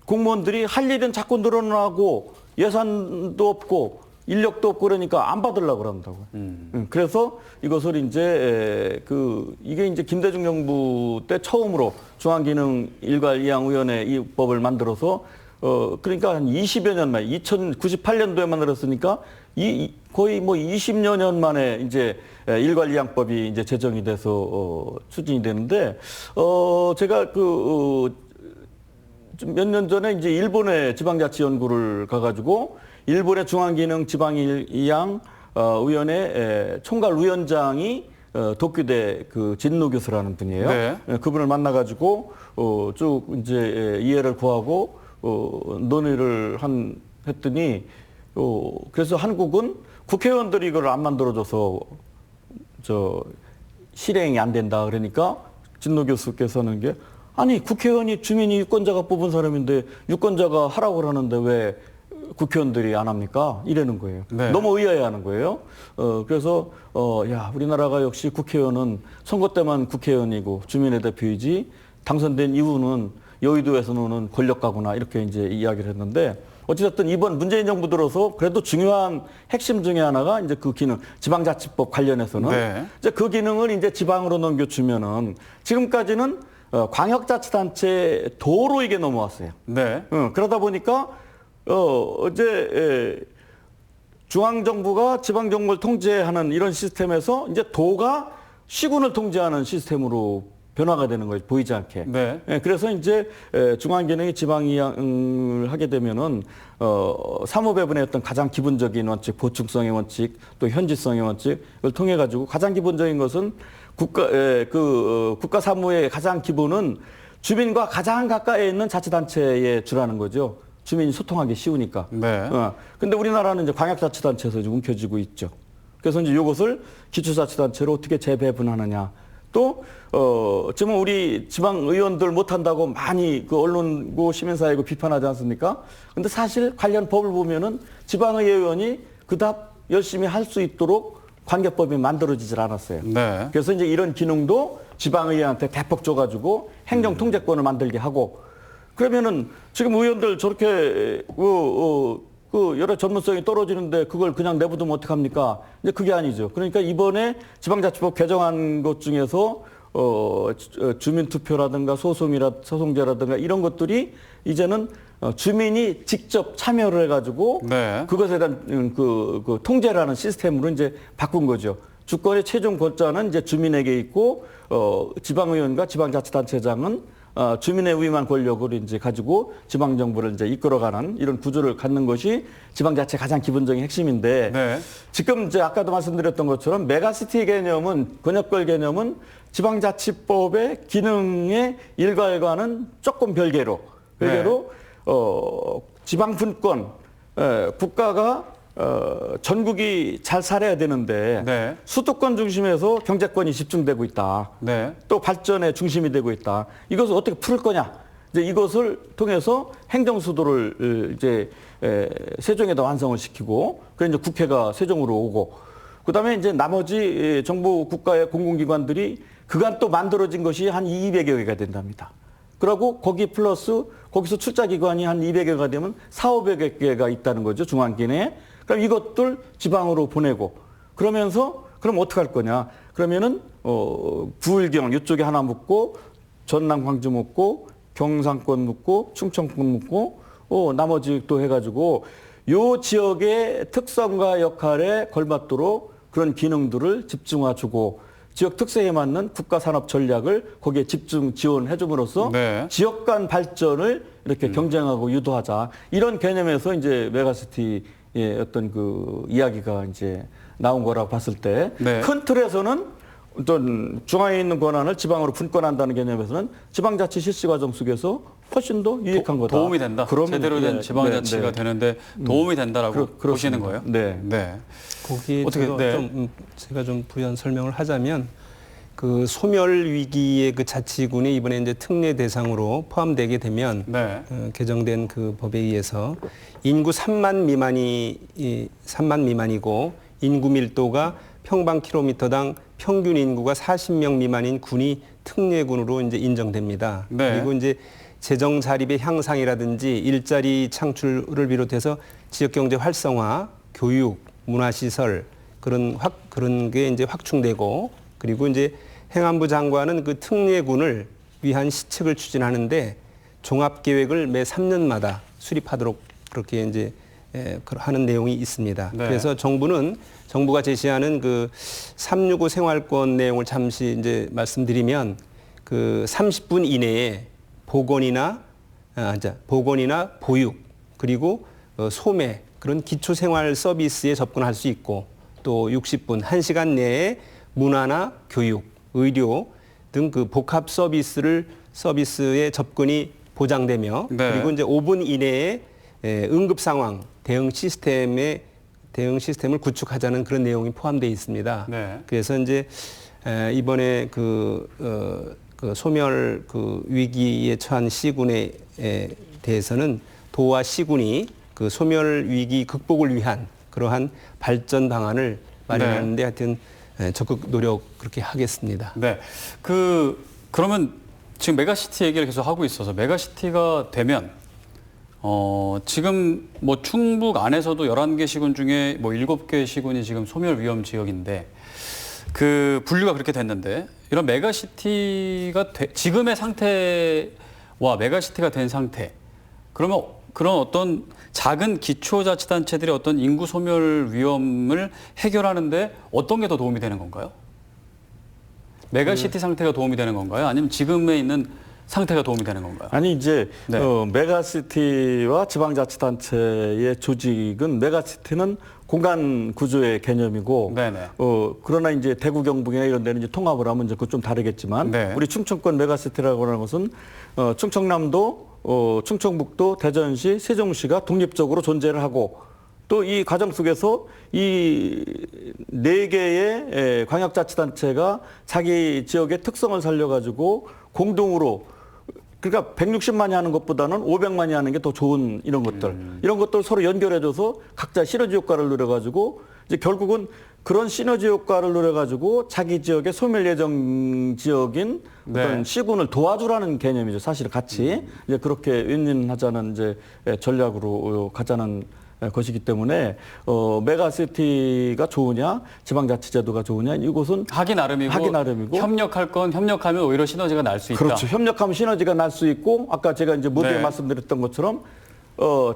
공무원들이 할 일은 자꾸 늘어나고 예산도 없고 인력도 없고 그러니까 안 받으려고 그런다고요. 그래서 이것을 이제 이게 이제 김대중 정부 때 처음으로 중앙기능 일괄이양위원회 이 법을 만들어서 그러니까 한 20여 년 만에 2098년도에 만들었으니까 거의 뭐 20여 년 만에 이제 일괄이양법이 이제 제정이 돼서 추진이 되는데 제가 몇 년 전에 이제 일본의 지방자치연구를 가가지고 일본의 중앙기능 지방이양 위원회 총괄 위원장이 도쿄대 그 진노 교수라는 분이에요.
네.
그분을 만나가지고 쭉 이제 이해를 구하고 논의를 했더니 그래서 한국은 국회의원들이 이걸 안 만들어줘서 실행이 안 된다 그러니까 진노 교수께서는 게 아니 국회의원이 주민이 유권자가 뽑은 사람인데 유권자가 하라고 그러는데 왜 국회의원들이 안 합니까? 이러는 거예요.
네.
너무 의아해하는 거예요. 그래서 야 우리나라가 역시 국회의원은 선거 때만 국회의원이고 주민의 대표이지 당선된 이후는 여의도에서는 권력가구나 이렇게 이제 이야기를 했는데 어찌됐든 이번 문재인 정부 들어서 그래도 중요한 핵심 중에 하나가 이제 그 기능 지방자치법 관련해서는
네.
이제 그 기능을 이제 지방으로 넘겨주면은 지금까지는 광역자치단체 도로 이게 넘어왔어요.
네.
그러다 보니까 어제 중앙정부가 지방정부를 통제하는 이런 시스템에서 이제 도가 시군을 통제하는 시스템으로 변화가 되는 거예요. 보이지 않게.
네.
그래서 이제 중앙기능이 지방이양을 하게 되면은 사무배분의 어떤 가장 기본적인 원칙, 보충성의 원칙, 또 현지성의 원칙을 통해 가지고 가장 기본적인 것은 국가 사무의 가장 기본은 주민과 가장 가까이 있는 자치단체에 주라는 거죠. 주민이 소통하기 쉬우니까.
네.
근데 우리나라는 이제 광역자치단체에서 이제 움켜쥐고 있죠. 그래서 이제 이것을 기초자치단체로 어떻게 재배분하느냐. 또 지금 우리 지방 의원들 못한다고 많이 그 언론고 시민사회고 비판하지 않습니까? 근데 사실 관련 법을 보면은 지방의회의원이 그닥 열심히 할 수 있도록 관계법이 만들어지질 않았어요.
네.
그래서 이제 이런 기능도 지방의회한테 대폭 줘가지고 행정 통제권을 만들게 하고 그러면은 지금 의원들 저렇게 여러 전문성이 떨어지는데 그걸 그냥 내버두면 어떡합니까? 이제 그게 아니죠. 그러니까 이번에 지방자치법 개정한 것 중에서 주민투표라든가 소송제라든가 이런 것들이 이제는 주민이 직접 참여를 해가지고
네.
그것에 대한 그 통제라는 시스템으로 이제 바꾼 거죠. 주권의 최종 권자는 이제 주민에게 있고 지방의원과 지방자치단체장은 주민의 위임한 권력을 이제 가지고 지방정부를 이제 이끌어가는 이런 구조를 갖는 것이 지방자치의 가장 기본적인 핵심인데
네.
지금 이제 아까도 말씀드렸던 것처럼 메가시티 개념은 권역별 개념은 지방자치법의 기능의 일괄과는 조금 별개로 지방분권 국가가 전국이 잘 살아야 되는데
네.
수도권 중심에서 경제권이 집중되고 있다.
네.
또 발전의 중심이 되고 있다. 이것을 어떻게 풀 거냐? 이제 이것을 통해서 행정 수도를 이제 세종에다 완성을 시키고, 그래 이제 국회가 세종으로 오고, 그다음에 이제 나머지 정부 국가의 공공기관들이 그간 또 만들어진 것이 한 200여 개가 된답니다. 그리고 거기 플러스 거기서 출자기관이 한 200여 개가 되면 400, 500개가 있다는 거죠. 중앙기능에. 그럼 이것들 지방으로 보내고 그러면서 그럼 어떻게 할 거냐? 그러면은 부울경 이쪽에 하나 묻고 전남 광주 묻고 경상권 묻고 충청권 묻고 나머지 또 해가지고 요 지역의 특성과 역할에 걸맞도록 그런 기능들을 집중화주고 지역 특성에 맞는 국가 산업 전략을 거기에 집중 지원해 줌으로써
네.
지역 간 발전을 이렇게 경쟁하고 유도하자 이런 개념에서 이제 메가시티의 어떤 그 이야기가 이제 나온 거라고 봤을 때 큰
네.
틀에서는 어떤 중앙에 있는 권한을 지방으로 분권한다는 개념에서는 지방자치 실시 과정 속에서 훨씬 더 유익한 거다.
도움이 된다.
그러면,
제대로 된
예,
지방자치가 되는데 도움이 된다라고 보시는 거예요?
네.
네.
거기에
어떻게,
제가,
네.
제가 좀 부연 설명을 하자면 그 소멸 위기의 그 자치군이 이번에 이제 특례 대상으로 포함되게 되면
네.
개정된 그 법에 의해서 인구 3만 미만이고 인구 밀도가 평방킬로미터당 평균 인구가 40명 미만인 군이 특례군으로 이제 인정됩니다.
네.
그리고 이제 재정 자립의 향상이라든지 일자리 창출을 비롯해서 지역 경제 활성화, 교육, 문화시설 그런 게 이제 확충되고, 그리고 이제 행안부 장관은 그 특례군을 위한 시책을 추진하는데 종합 계획을 매 3년마다 수립하도록 그렇게 이제 하는 내용이 있습니다.
네.
그래서 정부가 제시하는 그 365 생활권 내용을 잠시 이제 말씀드리면 그 30분 이내에 보건이나 보육 그리고 소매 그런 기초 생활 서비스에 접근할 수 있고, 또 60분 1시간 내에 문화나 교육, 의료 등 그 복합 서비스에 접근이 보장되며,
네.
그리고 이제 5분 이내에 응급 상황 대응 시스템을 구축하자는 그런 내용이 포함되어 있습니다.
네.
그래서 이제 이번에 그 소멸 그 위기에 처한 시군에 대해서는 도와 시군이 그 소멸 위기 극복을 위한 그러한 발전 방안을 마련하는데 하여튼 적극 노력 그렇게 하겠습니다.
네. 그러면 지금 메가시티 얘기를 계속 하고 있어서 메가시티가 되면 지금 뭐 충북 안에서도 11개 시군 중에 뭐 7개 시군이 지금 소멸 위험 지역인데 그 분류가 그렇게 됐는데, 이런 메가시티가 지금의 상태와 메가시티가 된 상태, 그러면 그런 어떤 작은 기초자치단체들의 어떤 인구 소멸 위험을 해결하는데 어떤 게 더 도움이 되는 건가요? 메가시티 상태가 도움이 되는 건가요? 아니면 지금에 있는 상태가 도움이 되는 건가요?
아니 이제
네.
메가시티와 지방자치단체의 조직은, 메가시티는 공간 구조의 개념이고,
네네.
그러나 이제 대구 경북이나 이런 데는 이제 통합을 하면 이제 그건 좀 다르겠지만,
네.
우리 충청권 메가시티라고 하는 것은 충청남도, 충청북도, 대전시, 세종시가 독립적으로 존재를 하고, 또 이 과정 속에서 이 4개의 광역자치단체가 자기 지역의 특성을 살려가지고 공동으로, 그러니까 160만이 하는 것보다는 500만이 하는 게 더 좋은 이런 것들, 이런 것들 서로 연결해줘서 각자 시너지 효과를 누려가지고, 이제 결국은 그런 시너지 효과를 누려가지고 자기 지역의 소멸 예정 지역인 어떤
네.
시군을 도와주라는 개념이죠. 사실 같이 이제 그렇게 윈윈하자는 이제 전략으로 가자는 것이기 때문에 메가시티가 좋으냐, 지방자치제도가 좋으냐, 이것은
하기 나름이고 협력할 건 협력하면 오히려 시너지가 날 수 있다.
그렇죠. 협력하면 시너지가 날 수 있고, 아까 제가 이제 모두에
네.
말씀드렸던 것처럼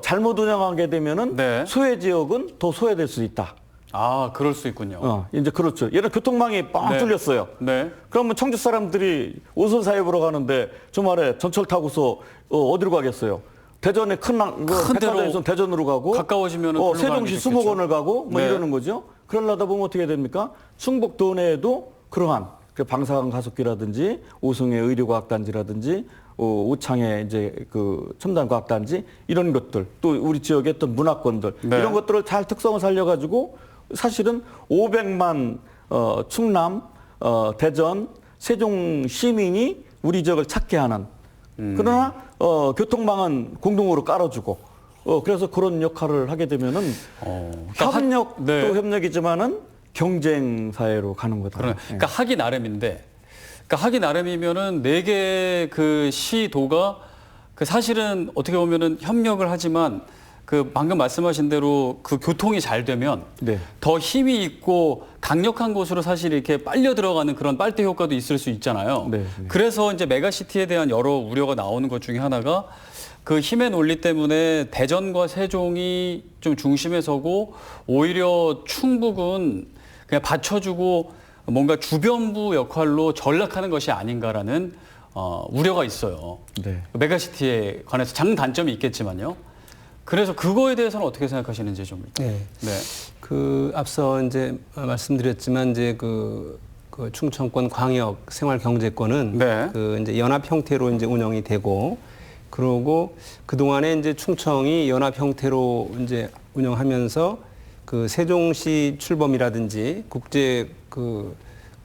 잘못 운영하게 되면은
네.
소외 지역은 더 소외될 수 있다.
아, 그럴 수 있군요.
이제 그렇죠. 예를 들어 교통망이 빵
네.
뚫렸어요.
네.
그러면 청주 사람들이 오선 사회 보러 가는데 주말에 전철 타고서 어디로 가겠어요? 대전에 큰 백화점에서 대전으로 가고,
가까워지면은 글로 가는
세종시
게
수목원을 가고 뭐
네.
이러는 거죠. 그러려다 보면 어떻게 됩니까? 충북 도내에도 그러한 방사강 가속기라든지 오송의 의료과학단지라든지 오창의 이제 그 첨단과학단지 이런 것들, 또 우리 지역의 어떤 문화권들,
네.
이런 것들을 잘 특성을 살려가지고 사실은 500만 충남, 대전, 세종 시민이 우리 지역을 찾게 하는, 그러나 교통망은 공동으로 깔아주고, 그래서 그런 역할을 하게 되면은
그러니까
협력도
네.
협력이지만은 경쟁 사회로 가는 거다.
그러니까 하기 나름인데, 그러니까 하기 나름이면은 4개 그 시도가 그 사실은 어떻게 보면은 협력을 하지만 그 방금 말씀하신 대로 그 교통이 잘 되면
네.
더 힘이 있고 강력한 곳으로 사실 이렇게 빨려 들어가는 그런 빨대 효과도 있을 수 있잖아요.
네, 네.
그래서 이제 메가시티에 대한 여러 우려가 나오는 것 중에 하나가 그 힘의 논리 때문에 대전과 세종이 좀 중심에 서고 오히려 충북은 그냥 받쳐주고 뭔가 주변부 역할로 전락하는 것이 아닌가라는 우려가 있어요.
네.
메가시티에 관해서 장단점이 있겠지만요. 그래서 그거에 대해서는 어떻게 생각하시는지 좀 일단.
네.
네.
그 앞서 이제 말씀드렸지만 이제 그 충청권 광역 생활경제권은
네.
그 이제 연합 형태로 이제 운영이 되고, 그러고 그 동안에 이제 충청이 연합 형태로 이제 운영하면서 그 세종시 출범이라든지 국제 그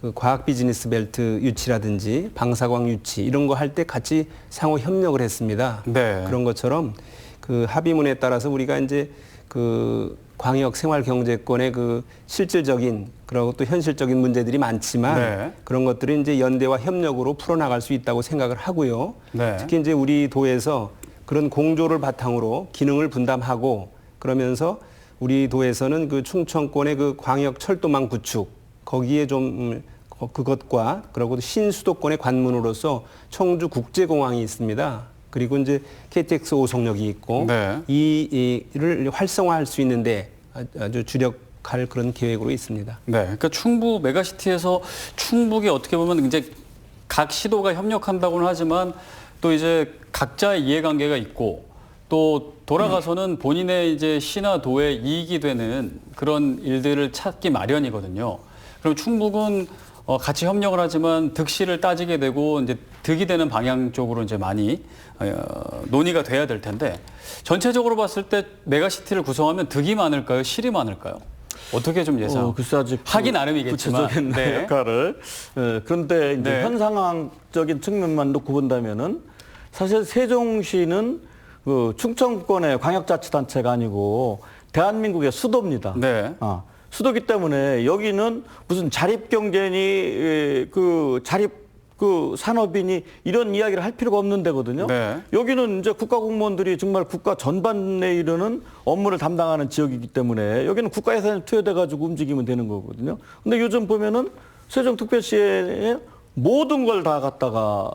그 과학 비즈니스 벨트 유치라든지 방사광 유치 이런 거 할 때 같이 상호 협력을 했습니다.
네.
그런 것처럼 그 합의문에 따라서 우리가 이제 그 광역 생활 경제권의 그 실질적인 그리고 또 현실적인 문제들이 많지만
네.
그런 것들이 이제 연대와 협력으로 풀어나갈 수 있다고 생각을 하고요.
네.
특히 이제 우리 도에서 그런 공조를 바탕으로 기능을 분담하고 그러면서 우리 도에서는 그 충청권의 그 광역 철도망 구축 거기에 좀 그것과 그리고 신수도권의 관문으로서 청주 국제공항이 있습니다. 그리고 이제 KTX 오송역이 있고
네.
이를 활성화할 수 있는데 아주 주력할 그런 계획으로 있습니다.
네, 그러니까 충북 메가시티에서 충북이 어떻게 보면 이제 각 시도가 협력한다고는 하지만 또 이제 각자의 이해관계가 있고 또 돌아가서는 본인의 이제 시나 도에 이익이 되는 그런 일들을 찾기 마련이거든요. 그럼 충북은 같이 협력을 하지만 득실을 따지게 되고 이제 득이 되는 방향 쪽으로 이제 많이 논의가 돼야 될 텐데 전체적으로 봤을 때 메가시티를 구성하면 득이 많을까요? 실이 많을까요? 어떻게 좀 예상?
글쎄 아직
하기 나름이겠지만
구체적인
네.
역할을 그런데 이제
네.
현상학적인 측면만 놓고 본다면은 사실 세종시는 그 충청권의 광역자치단체가 아니고 대한민국의 수도입니다.
네.
수도기 때문에 여기는 무슨 자립경제니 그 자립 그 산업이니 이런 이야기를 할 필요가 없는 데거든요.
네.
여기는 이제 국가 공무원들이 정말 국가 전반에 이르는 업무를 담당하는 지역이기 때문에 여기는 국가 예산이 투여돼 가지고 움직이면 되는 거거든요. 근데 요즘 보면은 세종특별시에 모든 걸 다 갖다가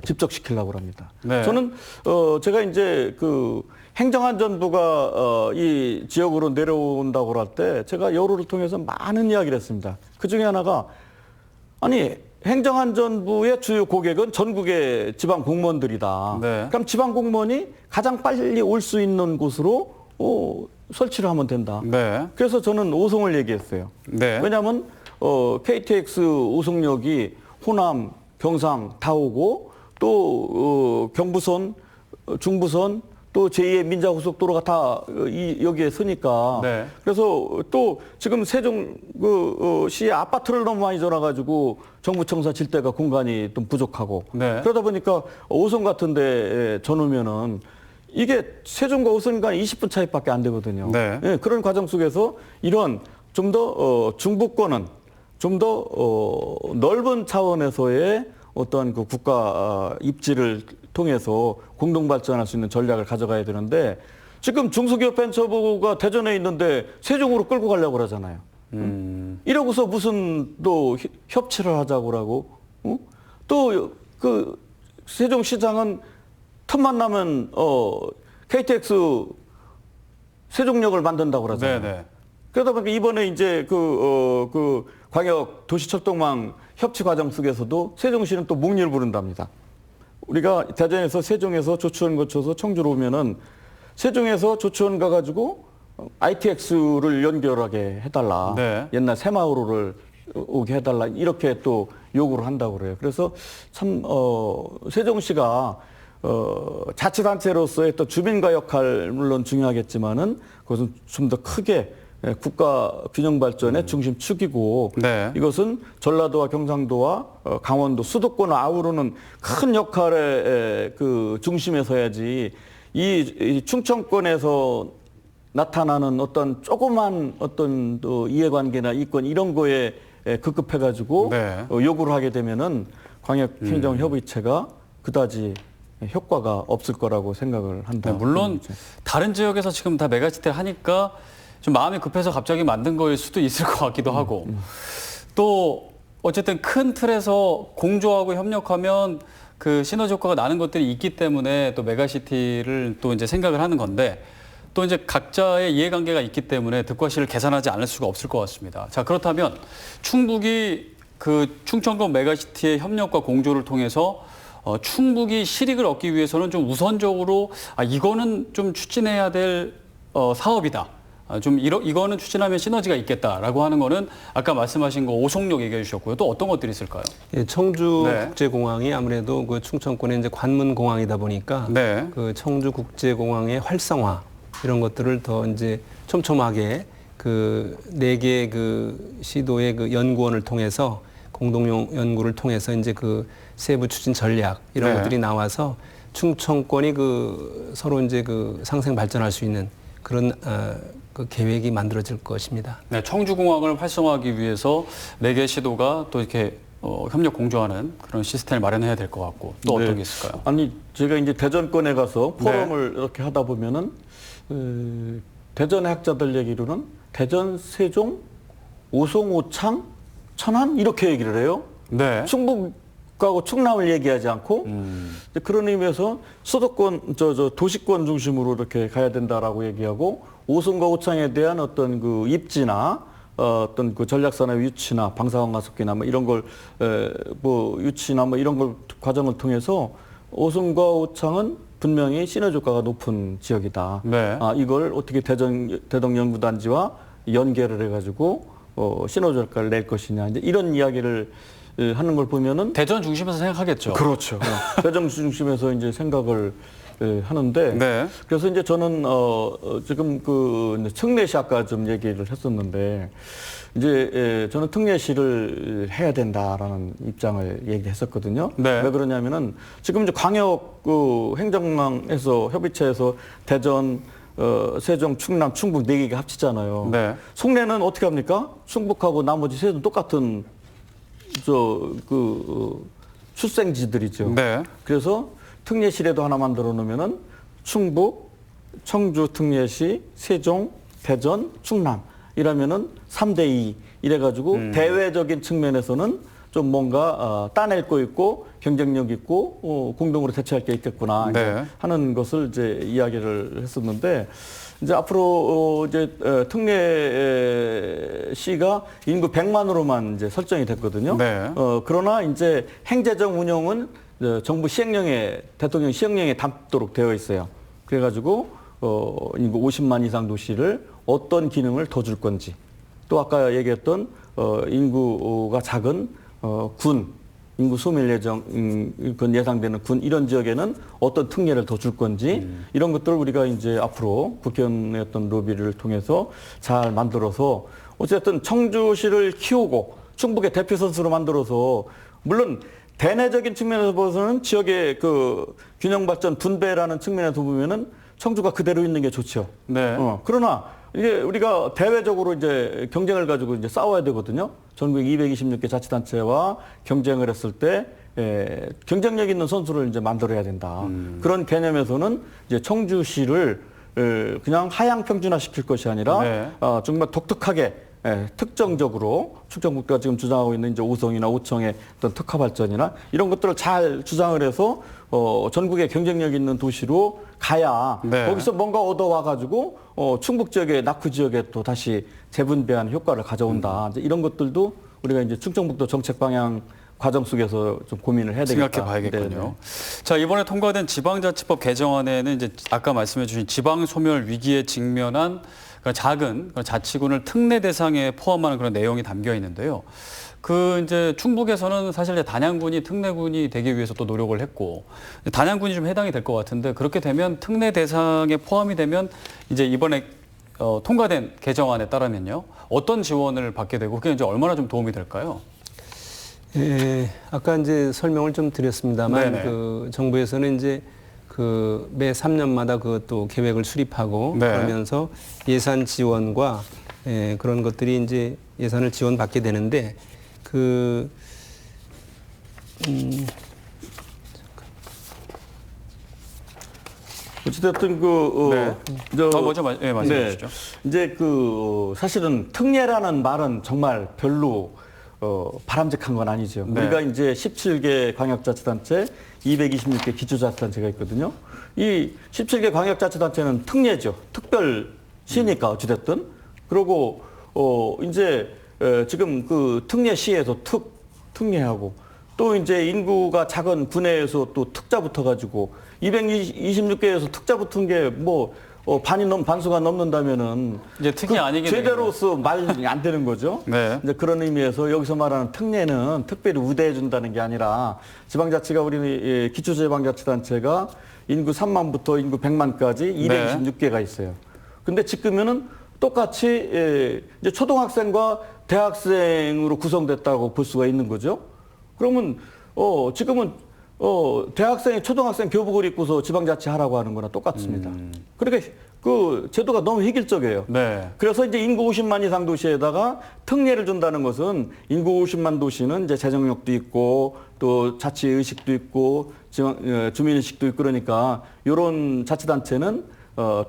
집적시키려고 합니다.
네.
저는 제가 이제 그 행정안전부가 이 지역으로 내려온다고 할 때 제가 여론을 통해서 많은 이야기를 했습니다. 그 중에 하나가 아니 행정안전부의 주요 고객은 전국의 지방 공무원들이다.
네.
그럼 지방 공무원이 가장 빨리 올 수 있는 곳으로 설치를 하면 된다.
네.
그래서 저는 오송을 얘기했어요.
네.
왜냐하면 KTX 오송역이 호남, 경상 다 오고 또 경부선, 중부선 또 제2의 민자고속도로가 다 여기에 서니까
네.
그래서 또 지금 세종 시에 아파트를 너무 많이 지어놔가지고 정부청사 질 데가 공간이 좀 부족하고
네.
그러다 보니까 오송 같은 데 전우면은 이게 세종과 오송간 20분 차이밖에 안 되거든요.
네.
예, 그런 과정 속에서 이런 좀 더 중부권은 좀 더 넓은 차원에서의 어떤 그 국가 입지를 통해서 공동 발전할 수 있는 전략을 가져가야 되는데 지금 중소기업벤처부가 대전에 있는데 세종으로 끌고 가려고 그러잖아요. 이러고서 무슨 또 협치를 하자고 그러고 또 그 세종시장은 틈만 나면 KTX 세종역을 만든다고 그러잖아요.
네, 네.
그러다 보니까 이번에 이제 그 광역 도시철도망 협치 과정 속에서도 세종시는 또 묵리를 부른답니다. 우리가 대전에서 세종에서 조치원 거쳐서 청주로 오면은 세종에서 조치원 가가지고 ITX를 연결하게 해달라.
네.
옛날 새마을호를 오게 해달라. 이렇게 또 요구를 한다고 그래요. 그래서 참 세종시가 자치단체로서의 또 주민과 역할 물론 중요하겠지만은 그것은 좀 더 크게 국가 균형 발전의 중심축이고
네.
이것은 전라도와 경상도와 강원도 수도권을 아우르는 큰 역할의 그 중심에 서야지 이 충청권에서 나타나는 어떤 조그만 어떤 또 이해관계나 이권 이런 거에 급급해가지고
네.
요구를 하게 되면은 광역행정협의체가 그다지 효과가 없을 거라고 생각을 한다.
네, 물론 다른 지역에서 지금 다 메가시티를 하니까 좀 마음이 급해서 갑자기 만든 거일 수도 있을 것 같기도 하고 또 어쨌든 큰 틀에서 공조하고 협력하면 그 시너지 효과가 나는 것들이 있기 때문에 또 메가시티를 또 이제 생각을 하는 건데 또 이제 각자의 이해관계가 있기 때문에 득과 실을 계산하지 않을 수가 없을 것 같습니다. 자, 그렇다면 충북이 그 충청권 메가시티의 협력과 공조를 통해서 충북이 실익을 얻기 위해서는 좀 우선적으로 이거는 좀 추진해야 될 사업이다. 좀 이거는 추진하면 시너지가 있겠다라고 하는 거는 아까 말씀하신 거 오송역 얘기해 주셨고요. 또 어떤 것들이 있을까요?
예, 청주
네.
국제공항이 아무래도 그 충청권의 이제 관문 공항이다 보니까
네.
그 청주 국제공항의 활성화 이런 것들을 더 이제 촘촘하게 그 4개 그 시도의 그 연구원을 통해서 공동 연구를 통해서 이제 그 세부 추진 전략 이런
네.
것들이 나와서 충청권이 그 서로 이제 그 상생 발전할 수 있는 그런 그 계획이 만들어질 것입니다.
네, 청주공항을 활성화하기 위해서 4개 시도가 또 이렇게 협력 공조하는 그런 시스템을 마련해야 될 것 같고 또 어떤
네.
게 있을까요?
아니 제가 이제 대전권에 가서 포럼을 이렇게 하다 보면은 대전의 학자들 얘기로는 대전, 세종, 오송, 오창, 천안 이렇게 얘기를 해요.
네.
충북하고 충남을 얘기하지 않고 이제 그런 의미에서 수도권, 도시권 중심으로 이렇게 가야 된다라고 얘기하고 오송과 오창에 대한 어떤 그 입지나 어떤 그 전략산업 유치나 방사능 가속기나 뭐 이런 걸 뭐 유치나 뭐 이런 걸 과정을 통해서 오송과 오창은 분명히 시너지 효과가 높은 지역이다.
네.
이걸 어떻게 대동 연구단지와 연계를 해가지고 시너지 효과를 낼 것이냐 이제 이런 이야기를 하는 걸 보면은
대전 중심에서 생각하겠죠.
그렇죠. 대전 중심에서 이제 생각을 하는데
네.
그래서 이제 저는 지금 그 특례시 아까 좀 얘기를 했었는데 이제 저는 특례시를 해야 된다라는 입장을 얘기했었거든요.
네.
왜 그러냐면은 지금 이제 광역 그 행정망에서 협의체에서 대전, 세종, 충남, 충북 4개가 합치잖아요.
네.
송내는 어떻게 합니까? 충북하고 나머지 세도 똑같은 출생지들이죠.
네.
그래서 특례시라도 하나 만들어 놓으면은 충북, 청주 특례시, 세종, 대전, 충남 이러면은 3대2 이래가지고 대외적인 측면에서는 좀 뭔가 따낼 거 있고 경쟁력 있고 공동으로 대처할 게 있겠구나
네.
이제 하는 것을 이제 이야기를 했었는데 이제 앞으로 이제 특례시가 인구 100만으로만 이제 설정이 됐거든요.
네.
그러나 이제 행재정 운영은 정부 시행령에 대통령 시행령에 담도록 되어 있어요. 그래가지고 인구 50만 이상 도시를 어떤 기능을 더 줄 건지 또 아까 얘기했던 인구가 작은 군 인구 소멸 예정 예상되는 군 이런 지역에는 어떤 특례를 더 줄 건지 이런 것들을 우리가 이제 앞으로 국회의원의 어떤 로비를 통해서 잘 만들어서 어쨌든 청주시를 키우고 충북의 대표 선수로 만들어서 물론 대내적인 측면에서 보서는 지역의 그 균형 발전 분배라는 측면에서 보면은 청주가 그대로 있는 게 좋죠.
네.
그러나 이게 우리가 대외적으로 이제 경쟁을 가지고 이제 싸워야 되거든요. 전국 226개 자치단체와 경쟁을 했을 때 경쟁력 있는 선수를 이제 만들어야 된다. 그런 개념에서는 이제 청주시를 그냥 하향 평준화 시킬 것이 아니라
네.
정말 독특하게 특정적으로 충청북도가 지금 주장하고 있는 이제 오송이나 오청의 어떤 특화 발전이나 이런 것들을 잘 주장을 해서 전국의 경쟁력 있는 도시로 가야
네.
거기서 뭔가 얻어와 가지고 충북 지역의 낙후 지역에 또 다시 재분배하는 효과를 가져온다. 이제 이런 것들도 우리가 이제 충청북도 정책 방향 과정 속에서 좀 고민을 해야 되겠다.
생각해 봐야겠군요.
네네.
자, 이번에 통과된 지방자치법 개정안에는 이제 아까 말씀해 주신 지방 소멸 위기에 직면한 그런 작은 그런 자치군을 특례 대상에 포함하는 그런 내용이 담겨 있는데요. 그 이제 충북에서는 사실 이제 단양군이 특례군이 되기 위해서 또 노력을 했고 단양군이 좀 해당이 될 것 같은데 그렇게 되면 특례 대상에 포함이 되면 이제 이번에 통과된 개정안에 따르면요 어떤 지원을 받게 되고 그게 이제 얼마나 좀 도움이 될까요?
아까 이제 설명을 좀 드렸습니다만
네네.
그 정부에서는 이제 그 매 3년마다 그 또 계획을 수립하고
네.
그러면서 예산 지원과 그런 것들이 이제 예산을 지원받게 되는데
어찌됐든
네. 먼저 말씀해 주시죠.
이제 사실은 특례라는 말은 정말 별로 바람직한 건 아니죠.
네.
우리가 이제 17개 광역자치단체, 226개 기초자치단체가 있거든요. 이 17개 광역자치단체는 특례죠. 특별시니까 어찌됐든. 그리고 이제 지금 그 특례시에서 특례하고 또 이제 인구가 작은 군에서 또 특자 붙어가지고 226개에서 특자 붙은 게 뭐 반수가 넘는다면은
이제 특이 아니게
제대로서 말이 안 되는 거죠.
네.
이제 그런 의미에서 여기서 말하는 특례는 특별히 우대해 준다는 게 아니라 지방자치가 우리 기초지방자치단체가 인구 3만부터 인구 100만까지 226개가 있어요. 근데 지금은 똑같이 이제 초등학생과 대학생으로 구성됐다고 볼 수가 있는 거죠. 그러면 지금은 대학생이 초등학생 교복을 입고서 지방자치 하라고 하는 거나 똑같습니다. 그러니까 그 제도가 너무 획일적이에요.
네.
그래서 이제 인구 50만 이상 도시에다가 특례를 준다는 것은 인구 50만 도시는 이제 재정력도 있고 또 자치 의식도 있고 주민 의식도 있고 그러니까 이런 자치단체는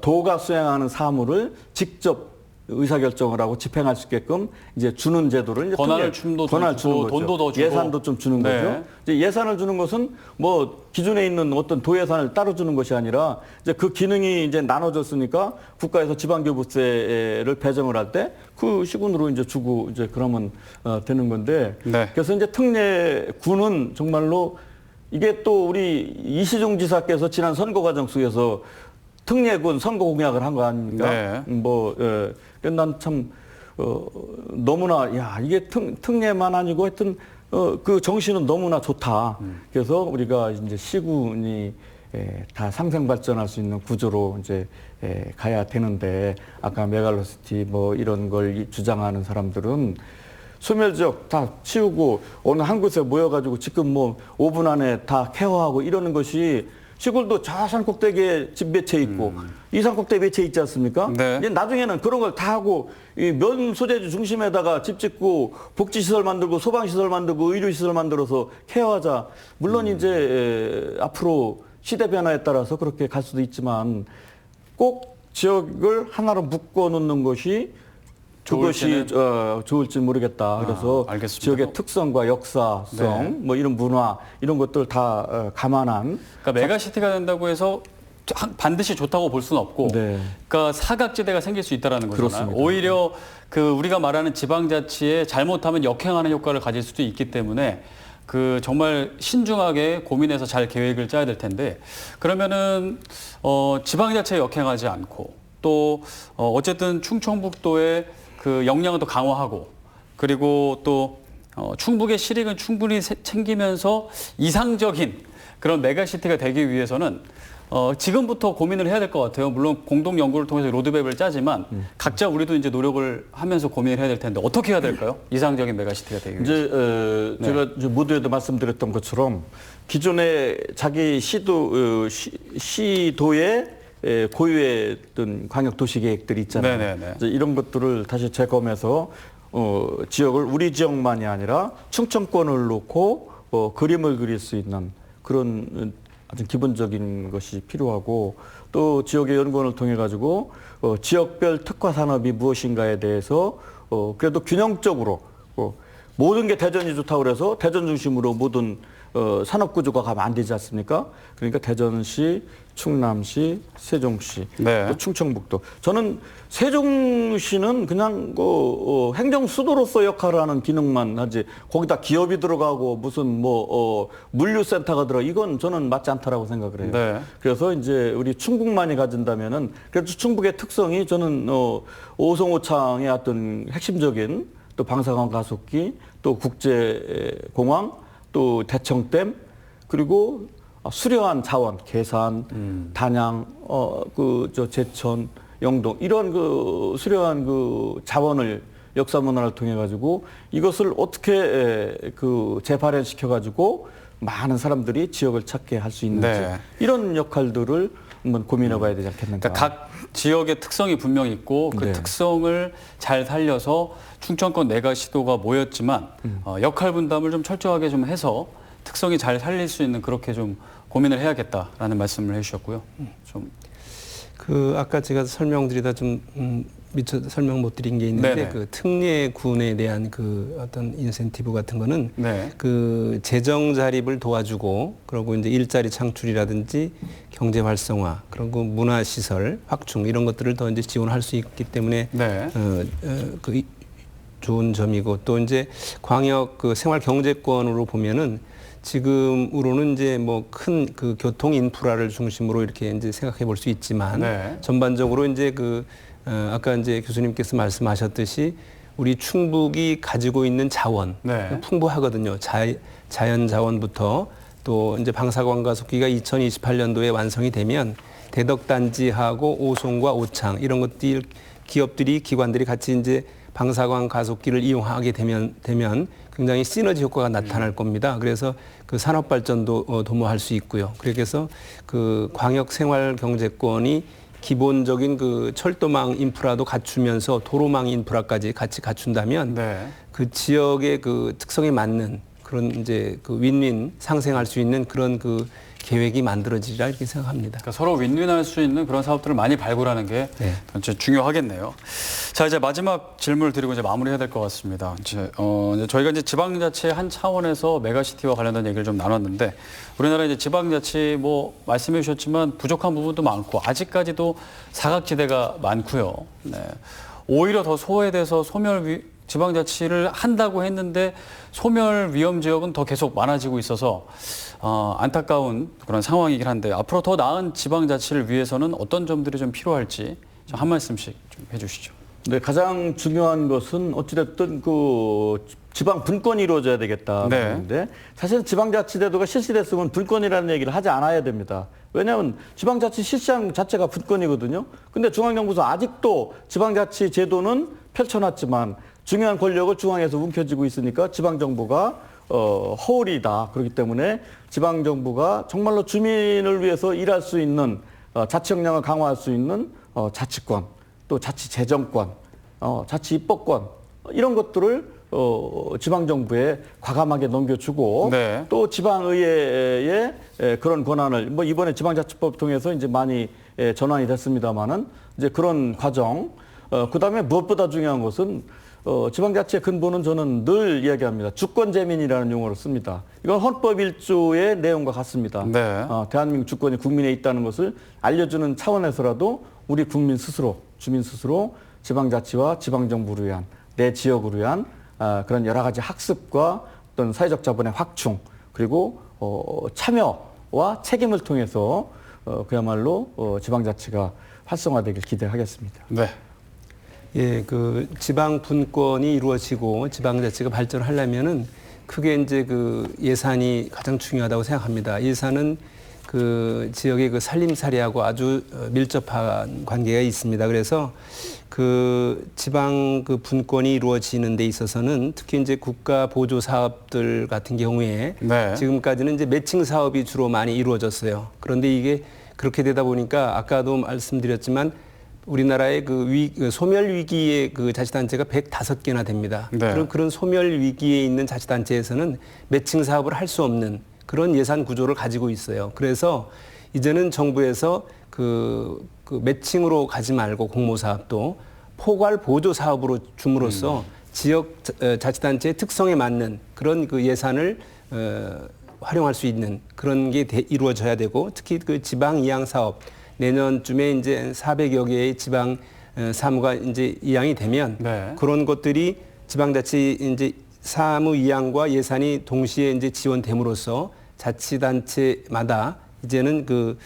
도가 수행하는 사무를 직접 의사결정을 하고 집행할 수 있게끔 이제 주는 제도를 이제
권한을 좀 더 주고
거죠.
돈도 더 주고
예산도 좀 주는
네.
거죠. 이제 예산을 주는 것은 뭐 기존에 있는 어떤 도예산을 따로 주는 것이 아니라 이제 그 기능이 이제 나눠졌으니까 국가에서 지방교부세를 배정을 할 때 그 시군으로 이제 주고 이제 그러면 되는 건데.
네.
그래서 이제 특례군은 정말로 이게 또 우리 이시중 지사께서 지난 선거 과정 속에서 특례군 선거 공약을 한 거 아닙니까?
네.
난 참 너무나 이게 특례만 아니고 하여튼 그 정신은 너무나 좋다. 그래서 우리가 이제 시군이 다 상생 발전할 수 있는 구조로 이제 가야 되는데 아까 메갈로시티 뭐 이런 걸 주장하는 사람들은 소멸지역 다 치우고 어느 한 곳에 모여가지고 지금 뭐 5분 안에 다 케어하고 이러는 것이 시골도 저 산 꼭대기에 집 몇 채 있고 이 산 꼭대기 몇 채 있지 않습니까?
네.
이제 나중에는 그런 걸 다 하고 이 면 소재지 중심에다가 집 짓고 복지시설 만들고 소방시설 만들고 의료시설 만들어서 케어하자. 물론 이제 앞으로 시대 변화에 따라서 그렇게 갈 수도 있지만 꼭 지역을 하나로 묶어 놓는 것이 그것이 좋을지 모르겠다. 그래서
알겠습니다.
지역의 특성과 역사성,
네.
뭐 이런 문화 이런 것들 다 감안한.
그러니까 메가시티가 된다고 해서 반드시 좋다고 볼 수는 없고,
네.
그러니까 사각지대가 생길 수 있다라는 거잖아요.
그렇습니다.
오히려 그 우리가 말하는 지방자치에 잘못하면 역행하는 효과를 가질 수도 있기 때문에 그 정말 신중하게 고민해서 잘 계획을 짜야 될 텐데, 그러면은 지방자치에 역행하지 않고 또 어쨌든 충청북도의 그 역량을 더 강화하고 그리고 또 충북의 실익은 충분히 챙기면서 이상적인 그런 메가시티가 되기 위해서는 지금부터 고민을 해야 될 것 같아요. 물론 공동 연구를 통해서 로드맵을 짜지만 각자 우리도 이제 노력을 하면서 고민을 해야 될 텐데 어떻게 해야 될까요? 이상적인 메가시티가 되기 위해서.
이제 제가 이제 모두에도 말씀드렸던 것처럼 기존에 자기 시도의 고유했던 광역 도시 계획들이 있잖아요.
네네네.
이제 이런 것들을 다시 재검해서 지역을 우리 지역만이 아니라 충청권을 놓고 그림을 그릴 수 있는 그런 아주 기본적인 것이 필요하고 또 지역의 연구원을 통해 가지고 지역별 특화 산업이 무엇인가에 대해서 그래도 균형적으로 모든 게 대전이 좋다고 그래서 대전 중심으로 모든 산업 구조가 가면 안 되지 않습니까? 그러니까 대전시, 충남시, 세종시,
네.
또 충청북도. 저는 세종시는 그냥 행정 수도로서 역할을 하는 기능만 하지 거기다 기업이 들어가고 무슨 물류센터가 들어 이건 저는 맞지 않다라고 생각을 해요.
네.
그래서 이제 우리 충북만이 가진다면은 그래도 충북의 특성이 저는 오송오창의 어떤 핵심적인 또 방사선 가속기 또 국제공항 또 대청댐 그리고 수려한 자원, 계산, 단양, 제천, 영동 이런 수려한 자원을 역사 문화를 통해 가지고 이것을 어떻게 재발현시켜 가지고 많은 사람들이 지역을 찾게 할 수 있는지
네.
이런 역할들을 한번 고민해봐야 되지 않겠는가.
그러니까 각 지역의 특성이 분명히 있고 그
네.
특성을 잘 살려서 충청권 메가시도가 모였지만 역할 분담을 좀 철저하게 좀 해서 특성이 잘 살릴 수 있는 그렇게 좀 고민을 해야겠다라는 말씀을 해주셨고요. 좀
아까 제가 설명드리다 좀 미처 설명 못 드린 게 있는데
네네.
그 특례군에 대한 그 어떤 인센티브 같은 거는
네.
그 재정 자립을 도와주고 그리고 이제 일자리 창출이라든지 경제 활성화 그리고 문화 시설 확충 이런 것들을 더 이제 지원할 수 있기 때문에
네.
좋은 점이고 또 이제 광역 그 생활 경제권으로 보면은 지금으로는 이제 뭐 큰 그 교통 인프라를 중심으로 이렇게 이제 생각해 볼 수 있지만
네.
전반적으로 이제 아까 이제 교수님께서 말씀하셨듯이 우리 충북이 가지고 있는 자원
네.
풍부하거든요. 자연 자원부터 또 이제 방사관 가속기가 2028년도에 완성이 되면 대덕단지하고 오송과 오창 이런 것들이 기업들이 기관들이 같이 이제 방사광 가속기를 이용하게 되면 굉장히 시너지 효과가 나타날 겁니다. 그래서 그 산업 발전도 도모할 수 있고요. 그래서 그 광역 생활 경제권이 기본적인 그 철도망 인프라도 갖추면서 도로망 인프라까지 같이 갖춘다면
네.
그 지역의 그 특성에 맞는 그런 이제 그 윈윈 상생할 수 있는 그런 그 계획이 만들어지리라 이렇게 생각합니다.
그러니까 서로 윈윈할 수 있는 그런 사업들을 많이 발굴하는 게
네.
전체 중요하겠네요. 자, 이제 마지막 질문을 드리고 이제 마무리해야 될 것 같습니다. 이제 저희가 이제 지방자치 한 차원에서 메가시티와 관련된 얘기를 좀 나눴는데 우리나라 이제 지방자치 뭐 말씀해 주셨지만 부족한 부분도 많고 아직까지도 사각지대가 많고요. 네. 오히려 더 소외돼서 지방자치를 한다고 했는데 소멸 위험 지역은 더 계속 많아지고 있어서 안타까운 그런 상황이긴 한데 앞으로 더 나은 지방자치를 위해서는 어떤 점들이 좀 필요할지 한 말씀씩 좀 해주시죠.
네, 가장 중요한 것은 어찌됐든 그 지방 분권이 이루어져야 되겠다.
네.
그런데 사실 지방자치제도가 실시됐으면 분권이라는 얘기를 하지 않아야 됩니다. 왜냐하면 지방자치 실시한 자체가 분권이거든요. 근데 중앙정부에서 아직도 지방자치 제도는 펼쳐놨지만 중요한 권력을 중앙에서 움켜쥐고 있으니까 지방정부가 허울이다. 그렇기 때문에 지방정부가 정말로 주민을 위해서 일할 수 있는 자치 역량을 강화할 수 있는 자치권, 또 자치재정권, 자치입법권 이런 것들을 지방정부에 과감하게 넘겨주고
네.
또 지방의회의 그런 권한을 뭐 이번에 지방자치법 통해서 이제 많이 전환이 됐습니다만은 이제 그런 과정. 그다음에 무엇보다 중요한 것은 지방자치의 근본은 저는 늘 이야기합니다. 주권재민이라는 용어를 씁니다. 이건 헌법 1조의 내용과 같습니다.
네.
대한민국 주권이 국민에 있다는 것을 알려주는 차원에서라도 우리 국민 스스로, 주민 스스로 지방자치와 지방정부를 위한 내 지역을 위한 그런 여러 가지 학습과 어떤 사회적 자본의 확충 그리고 참여와 책임을 통해서 그야말로 지방자치가 활성화되길 기대하겠습니다.
네.
예, 그 지방 분권이 이루어지고 지방자치가 발전하려면은 크게 이제 그 예산이 가장 중요하다고 생각합니다. 예산은 그 지역의 그 살림살이하고 아주 밀접한 관계가 있습니다. 그래서 그 지방 그 분권이 이루어지는 데 있어서는 특히 이제 국가 보조 사업들 같은 경우에
네.
지금까지는 이제 매칭 사업이 주로 많이 이루어졌어요. 그런데 이게 그렇게 되다 보니까 아까도 말씀드렸지만 우리나라의 그 소멸 위기의 그 자치단체가 105개나 됩니다.
네.
그런 소멸 위기에 있는 자치단체에서는 매칭 사업을 할 수 없는 그런 예산 구조를 가지고 있어요. 그래서 이제는 정부에서 그 매칭으로 가지 말고 공모 사업도 포괄 보조 사업으로 줌으로써 지역 자치단체의 특성에 맞는 그런 그 예산을 활용할 수 있는 그런 게 이루어져야 되고 특히 그 지방 이양 사업 내년쯤에 이제 400여 개의 지방 사무가 이제 이양이 되면
네.
그런 것들이 지방자치 이제 사무 이양과 예산이 동시에 이제 지원됨으로써 자치단체마다 이제는 그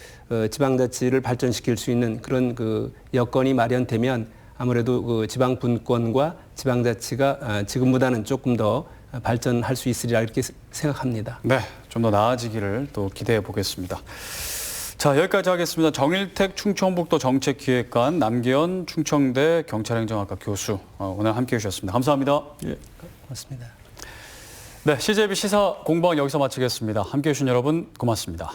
지방자치를 발전시킬 수 있는 그런 그 여건이 마련되면 아무래도 그 지방 분권과 지방자치가 지금보다는 조금 더 발전할 수 있으리라 이렇게 생각합니다.
네. 좀 더 나아지기를 또 기대해 보겠습니다. 자, 여기까지 하겠습니다. 정일택 충청북도 정책기획관, 남기현 충청대 경찰행정학과 교수 오늘 함께해 주셨습니다. 감사합니다.
예.
고맙습니다.
네, CJB 시사 공방 여기서 마치겠습니다. 함께해 주신 여러분 고맙습니다.